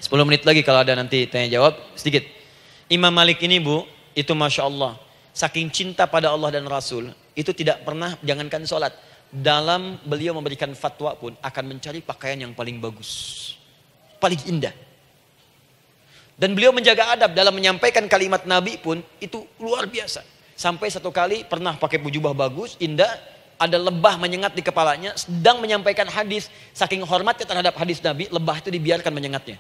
10 menit lagi kalau ada nanti tanya jawab sedikit. Imam Malik ini, Bu, itu Masya Allah. Saking cinta pada Allah dan Rasul, itu tidak pernah, jangankan sholat. Dalam beliau memberikan fatwa pun akan mencari pakaian yang paling bagus. Paling indah. Dan beliau menjaga adab dalam menyampaikan kalimat Nabi pun itu luar biasa. Sampai satu kali pernah pakai jubah bagus, indah. Ada lebah menyengat di kepalanya, sedang menyampaikan hadis. Saking hormatnya terhadap hadis Nabi, lebah itu dibiarkan menyengatnya.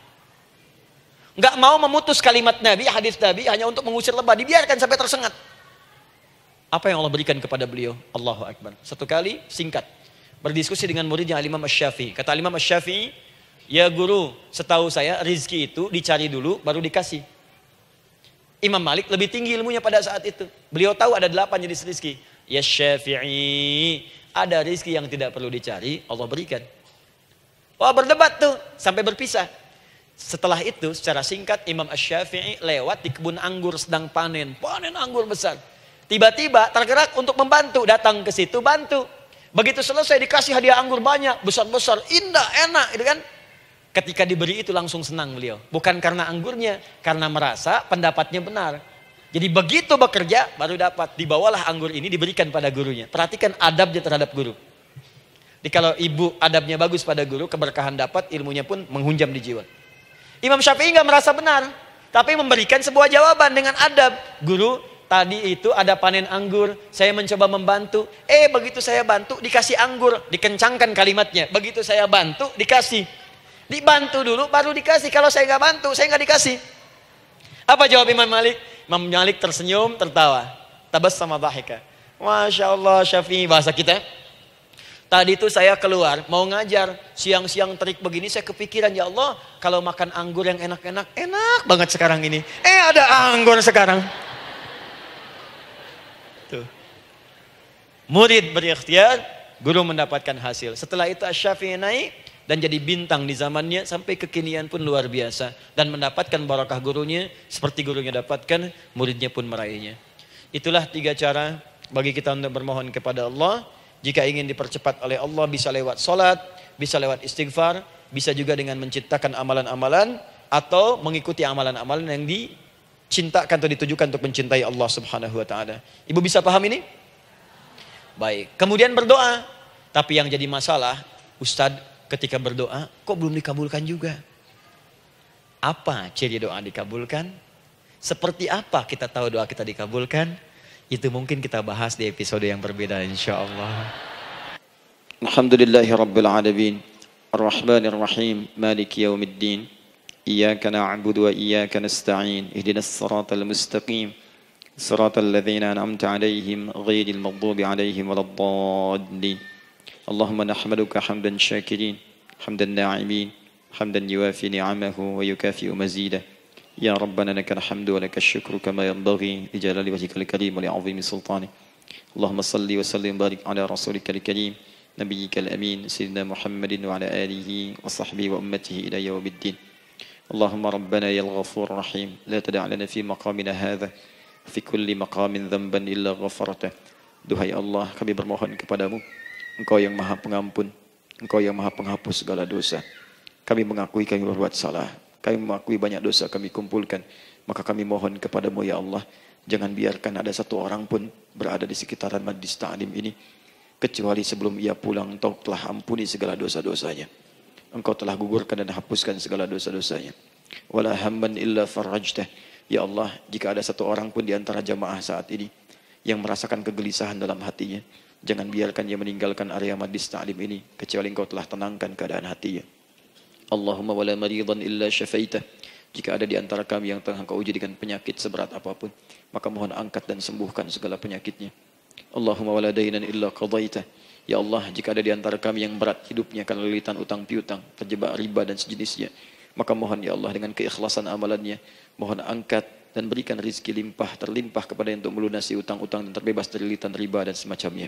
Nggak mau memutus kalimat Nabi, hadis Nabi, hanya untuk mengusir lebah, dibiarkan sampai tersengat. Apa yang Allah berikan kepada beliau? Allahu Akbar. Satu kali, singkat. Berdiskusi dengan muridnya Al-Imam Asy-Syafi'i. Kata Al-Imam Asy-Syafi'i, ya guru, setahu saya rizki itu dicari dulu, baru dikasih. Imam Malik lebih tinggi ilmunya pada saat itu. Beliau tahu ada 8 jenis rizki. Ya Syafi'i, ada rizki yang tidak perlu dicari, Allah berikan. Wah, berdebat tuh sampai berpisah. Setelah itu secara singkat Imam Asy-Syafi'i lewat di kebun anggur sedang panen anggur besar. Tiba-tiba tergerak untuk membantu, datang ke situ bantu. Begitu selesai dikasih hadiah anggur banyak, besar-besar, indah, enak, gitu kan. Ketika diberi itu langsung senang beliau. Bukan karena anggurnya, karena merasa pendapatnya benar. Jadi begitu bekerja baru dapat. Dibawalah anggur ini diberikan pada gurunya. Perhatikan adabnya terhadap guru. Jadi kalau ibu adabnya bagus pada guru, keberkahan dapat, ilmunya pun menghunjam di jiwa. Imam Syafi'i nggak merasa benar, tapi memberikan sebuah jawaban dengan adab. Guru, tadi itu ada panen anggur, saya mencoba membantu. Begitu saya bantu dikasih anggur, dikencangkan kalimatnya. Begitu saya bantu dikasih. Dibantu dulu baru dikasih. Kalau saya nggak bantu, saya nggak dikasih. Apa jawab Imam Malik? Imam Malik tersenyum, tertawa. Tabassama dhahika. Masya Allah, Syafi'i, bahasa kita. Tadi itu saya keluar, mau ngajar. Siang-siang terik begini saya kepikiran, ya Allah, kalau makan anggur yang enak-enak, enak banget sekarang ini. Ada anggur sekarang. Tuh. Murid berikhtiar, guru mendapatkan hasil. Setelah itu Asy-Syafi'i naik dan jadi bintang di zamannya, sampai kekinian pun luar biasa. Dan mendapatkan barakah gurunya, seperti gurunya dapatkan, muridnya pun meraihnya. Itulah 3 cara bagi kita untuk bermohon kepada Allah. Jika ingin dipercepat oleh Allah, bisa lewat sholat, bisa lewat istighfar, bisa juga dengan menciptakan amalan-amalan, atau mengikuti amalan-amalan yang dicintakan atau ditujukan untuk mencintai Allah Subhanahu wa ta'ala. Ibu bisa paham ini? Baik. Kemudian berdoa. Tapi yang jadi masalah, Ustadz, ketika berdoa, kok belum dikabulkan juga? Apa ciri doa dikabulkan? Seperti apa kita tahu doa kita dikabulkan? Itu mungkin kita bahas di episode yang berbeda insyaallah. Alhamdulillahi rabbil alamin. Ar-Rahmanir Rahim. Maliki yaumiddin. Iyyaka na'budu wa iyyaka nasta'in. Ihdinas siratal mustaqim. Siratal ladzina an'amta 'alaihim ghairil maghdubi 'alaihim waladdallin. Allahumma nahmaduka hamdan syakirin, hamdan na'imin, hamdan yuwafi ni'amahu wa yukafi'u mazidah. Ya Rabbana lakal hamdu wa lakal syukru kama yanbaghi li jalali wajhikal karim wa li 'azimi sultanik. Allahumma salli wa sallim barik ala rasulikal karim, nabiyyikal amin, sayyidina Muhammadin wa ala alihi wa sahbihi wa ummatihi ila yaumiddin. Allahumma rabbana ya al-ghafur rahim, la tada' lana fi maqamina hadha fi kulli maqamin dhanban illa ghafartah. Duhai Allah, kami bermohon kepadamu, Engkau yang maha pengampun, Engkau yang maha penghapus segala dosa. Kami mengakui kami berbuat salah, kami mengakui banyak dosa kami kumpulkan. Maka kami mohon kepadamu ya Allah, jangan biarkan ada satu orang pun berada di sekitaran majlis ta'lim ini, kecuali sebelum ia pulang Engkau telah ampuni segala dosa-dosanya. Engkau telah gugurkan dan hapuskan segala dosa-dosanya. Wala hamman illa farajtah. Ya Allah, jika ada satu orang pun di antara jamaah saat ini yang merasakan kegelisahan dalam hatinya, jangan biarkan dia meninggalkan area majlis ta'lim ini kecuali Engkau telah tenangkan keadaan hatinya. Allahumma wala maridan illa syafaitah. Jika ada di antara kami yang tengah Engkau uji dengan penyakit seberat apapun, maka mohon angkat dan sembuhkan segala penyakitnya. Allahumma wala dainan illa qadaitah. Ya Allah, jika ada di antara kami yang berat hidupnya karena lilitan utang piutang, terjebak riba dan sejenisnya, maka mohon ya Allah dengan keikhlasan amalannya, mohon angkat dan berikan rizki limpah terlimpah kepada yang untuk melunasi utang-utang dan terbebas dari lilitan riba dan semacamnya.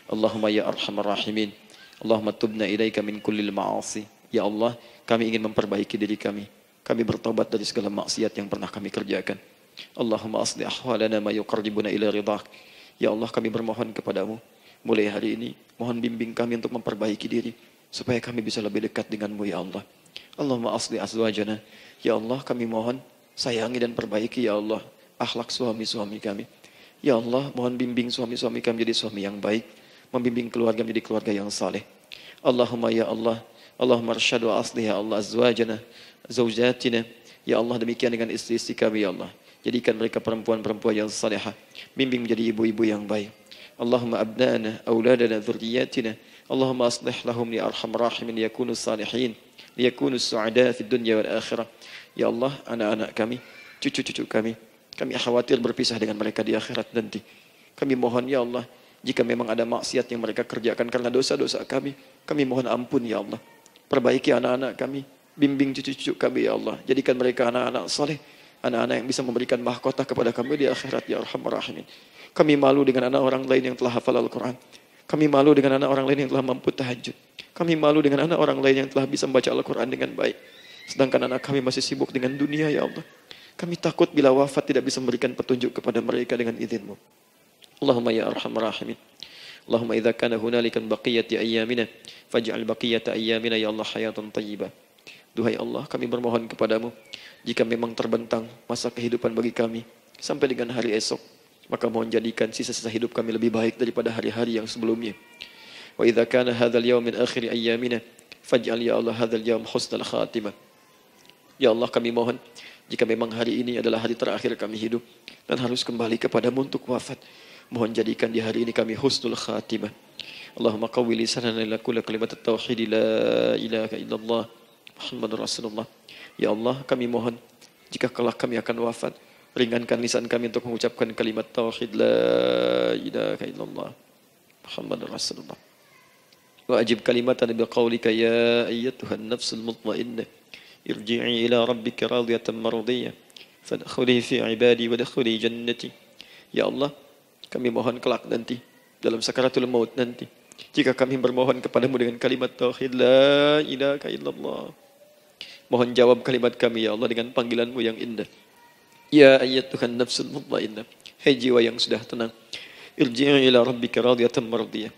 Allahumma ya arhamar rahimin. Allahumma tubna ilaika min kullil ma'asi. Ya Allah, kami ingin memperbaiki diri kami. Kami bertobat dari segala maksiat yang pernah kami kerjakan. Allahumma asli ahwalana ma yuqarribuna ila ridhak. Ya Allah, kami bermohon kepadamu, mulai hari ini, mohon bimbing kami untuk memperbaiki diri, supaya kami bisa lebih dekat denganmu ya Allah. Allahumma asli azwajana. Ya Allah, kami mohon sayangi dan perbaiki ya Allah akhlak suami-suami kami. Ya Allah, mohon bimbing suami-suami kami jadi suami yang baik, membimbing keluarga menjadi keluarga yang saleh. Allahumma ya Allah, Allahumma arsyad wa asli ya Allah azwajana, zawjatina. Ya Allah, demikian dengan istri-istri kami ya Allah. Jadikan mereka perempuan-perempuan yang salehah, bimbing menjadi ibu-ibu yang baik. Allahumma abnana, auladana, dzurriyyatina. Allahumma aslih lahum ya arhamar rahimin yakunu salihin, liyakunu su'ada fid dunya wal akhirah. Ya Allah, anak-anak kami, cucu-cucu kami khawatir berpisah dengan mereka di akhirat nanti. Kami mohon ya Allah, jika memang ada maksiat yang mereka kerjakan karena dosa-dosa kami mohon ampun ya Allah. Perbaiki anak-anak kami, bimbing cucu-cucu kami ya Allah. Jadikan mereka anak-anak saleh, anak-anak yang bisa memberikan mahkota kepada kami di akhirat ya Arhamar Rahimin. Kami malu dengan anak orang lain yang telah hafal Al-Quran. Kami malu dengan anak orang lain yang telah mampu tahajud. Kami malu dengan anak orang lain yang telah bisa membaca Al-Quran dengan baik. Sedangkan anak kami masih sibuk dengan dunia ya Allah. Kami takut bila wafat tidak bisa memberikan petunjuk kepada mereka dengan izin-Mu. Allahumma ya Arhamar Rahimin. Allahumma idza kana hunalika baqiyati ayyamina faj'al baqiyata ayyamina ya Allah hayatan thayyibah. Duhai Allah, kami bermohon kepadamu, jika memang terbentang masa kehidupan bagi kami sampai dengan hari esok, maka mohon jadikan sisa-sisa hidup kami lebih baik daripada hari-hari yang sebelumnya. Wa idza kana hadzal yaum min akhir ayyamina faj'al ya Allah hadzal yaum husnal khatimah. Ya Allah, kami mohon jika memang hari ini adalah hari terakhir kami hidup dan harus kembali kepadamu untuk wafat, mohon jadikan di hari ini kami husnul khatimah. Allahumma qawwi lisanana ila kulli kalimat at-tauhid la ilaha illallah Muhammadur Rasulullah. Ya Allah, kami mohon jika kelak kami akan wafat, ringankan lisan kami untuk mengucapkan kalimat tauhid la ilaha illallah Muhammadur Rasulullah. Wa ajib kalimatan bi qaulika ya ayyatuhan nafsul mutmainnah irji'i ila rabbika radiyatan mardiyah fadkhuli fi ibadi wadkhuli jannati. Ya Allah, kami mohon kelak nanti dalam sakaratul maut nanti, jika kami bermohon kepadamu dengan kalimat tauhid la ilaha illallah, mohon jawab kalimat kami ya Allah dengan panggilanmu yang indah. Ya ayyatuhan nafsul mutmainnah, hai jiwa yang sudah tenang, irji'i ila rabbika radiyatan mardiyah,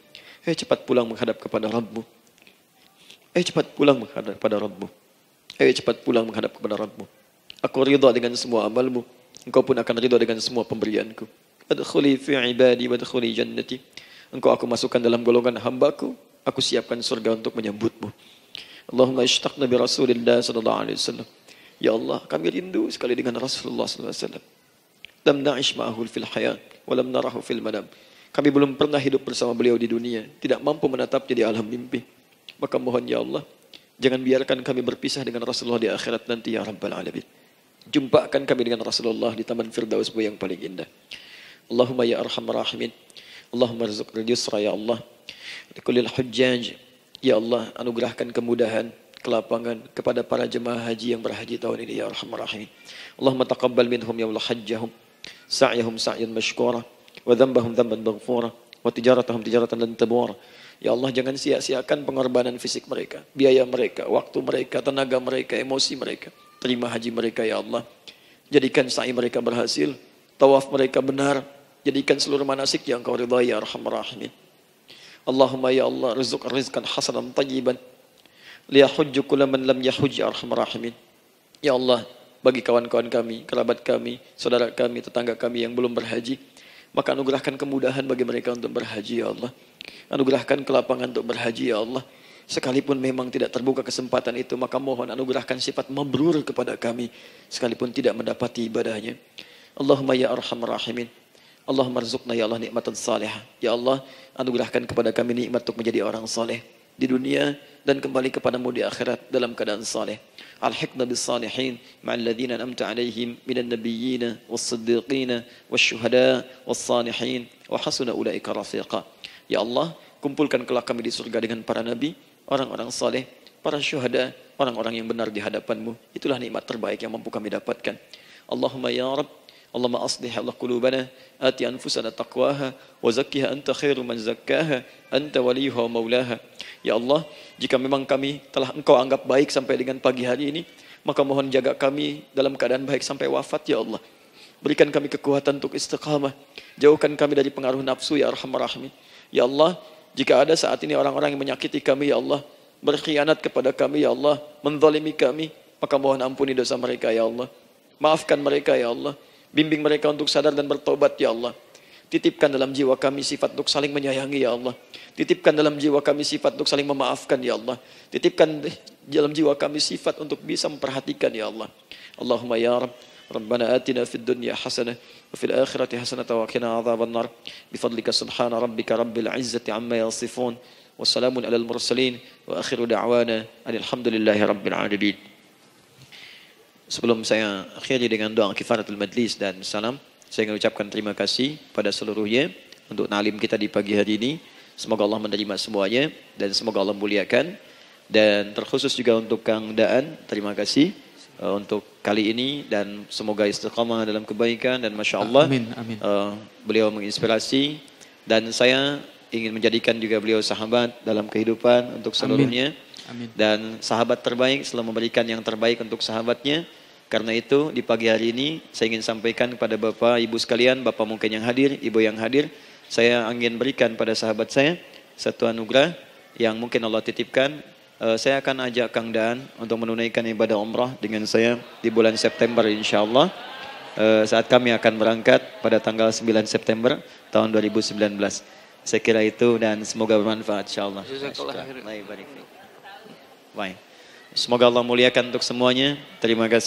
hai cepat pulang menghadap kepada Rabbmu. Hai cepat pulang menghadap kepada Rabbmu. Hai cepat pulang menghadap kepada Rabbmu. Aku ridha dengan semua amalmu, engkau pun akan ridha dengan semua pemberianku. Adkhuli fi ibadi wadkhuli jannati. Engkau aku masukkan dalam golongan hambaku, aku siapkan surga untuk menyambutmu. Allahumma ishtaqna bi Rasulillah sallallahu alaihi wasallam. Ya Allah, kami rindu sekali dengan Rasulullah sallallahu alaihi wasallam. Lam na'ish ma'ahu fil hayat wa lam narahu fil manam. Kami belum pernah hidup bersama beliau di dunia, tidak mampu menatapnya di alam mimpi. Maka mohon ya Allah, jangan biarkan kami berpisah dengan Rasulullah di akhirat nanti ya Rabbal Alamin. Jumpakan kami dengan Rasulullah di Taman Firdausmu yang paling indah. Allahumma ya Arhamar Rahimin. Allahumma rizqna yusra ya Allah. Likulil hujjaj. Ya Allah, anugerahkan kemudahan, kelapangan kepada para jemaah haji yang berhaji tahun ini ya Arhamar Rahimin. Allahumma taqabbal minhum ya Allah hajjahum, sa'yahum sa'yan mashkura, wa dhanbahum dhanban maghfura, wa tijaratahum tijaratan lan tabur. Ya Allah, jangan sia-siakan pengorbanan fisik mereka, biaya mereka, waktu mereka, tenaga mereka, emosi mereka. Terima haji mereka ya Allah. Jadikan sa'i mereka berhasil, tawaf mereka benar. Jadikan seluruh manasik yang kau ridhai ya Arhamar Rahimin. Allahumma ya Allah, rizqan hasanan tayyiban liyahujju kulla man lam yahujj ya Arhamar Rahimin. Ya Allah, bagi kawan-kawan kami, kerabat kami, saudara kami, tetangga kami yang belum berhaji, maka anugerahkan kemudahan bagi mereka untuk berhaji ya Allah. Anugerahkan kelapangan untuk berhaji ya Allah. Sekalipun memang tidak terbuka kesempatan itu, maka mohon anugerahkan sifat mabrur kepada kami sekalipun tidak mendapati ibadahnya. Allahumma ya Arhamar Rahimin. Allahumma rizqna ya Allah nikmatan salihah. Ya Allah, anugerahkan kepada kami nikmat untuk menjadi orang saleh di dunia dan kembali kepadamu di akhirat dalam keadaan saleh. Alhiqna bis salihin ma'al ladzina an'amta 'alaihim minan nabiyyin was-siddiqin wasyuhada was-salihin wa hasuna ulaika rafiqa. Ya Allah, kumpulkan kelak kami di surga dengan para nabi, orang-orang saleh, para syuhada, orang-orang yang benar di hadapanmu. Itulah nikmat terbaik yang mampu kami dapatkan. Allahumma ya Rabb, Allahumma aslih Allah qulubana, ati anfusana taqwaha, wa zakkiha anta khairu man zakkaha, anta waliyuha wa maulaha. Ya Allah, jika memang kami telah Engkau anggap baik sampai dengan pagi hari ini, maka mohon jaga kami dalam keadaan baik sampai wafat ya Allah. Berikan kami kekuatan untuk istiqamah, jauhkan kami dari pengaruh nafsu ya Arhamar Rahimin. Ya Allah, jika ada saat ini orang-orang yang menyakiti kami ya Allah, berkhianat kepada kami ya Allah, menzalimi kami, maka mohon ampuni dosa mereka ya Allah. Maafkan mereka ya Allah. Bimbing mereka untuk sadar dan bertobat ya Allah. Titipkan dalam jiwa kami sifat untuk saling menyayangi ya Allah. Titipkan dalam jiwa kami sifat untuk saling memaafkan ya Allah. Titipkan dalam jiwa kami sifat untuk bisa memperhatikan ya Allah. Allahumma ya Rabb, Rabbana atina fid dunya hasanah wa fil akhirati hasanah wa qina adzabannar. Bifadlika subhana rabbika rabbil izzati amma yasifun. Wassalamun alal mursalin wa akhiru da'wana alhamdulillahi rabbil alamin. Sebelum saya akhiri dengan doa kifaratul majlis dan salam, saya ingin ucapkan terima kasih pada seluruhnya untuk ta'lim kita di pagi hari ini. Semoga Allah menerima semuanya dan semoga Allah muliakan. Dan terkhusus juga untuk Kang Daan, terima kasih untuk kali ini dan semoga istiqamah dalam kebaikan dan Masya Allah Amin, amin. Beliau menginspirasi dan saya ingin menjadikan juga beliau sahabat dalam kehidupan untuk seluruhnya. Amin. Dan sahabat terbaik selalu memberikan yang terbaik untuk sahabatnya. Karena itu di pagi hari ini saya ingin sampaikan kepada Bapak Ibu sekalian, Bapak mungkin yang hadir, Ibu yang hadir, saya ingin berikan pada sahabat saya satu anugerah yang mungkin Allah titipkan. Saya akan ajak Kang Daan untuk menunaikan ibadah umrah dengan saya di bulan September insya Allah. Saat kami akan berangkat pada tanggal 9 September tahun 2019. Saya kira itu dan semoga bermanfaat insyaAllah. Baik. Semoga Allah muliakan untuk semuanya. Terima kasih.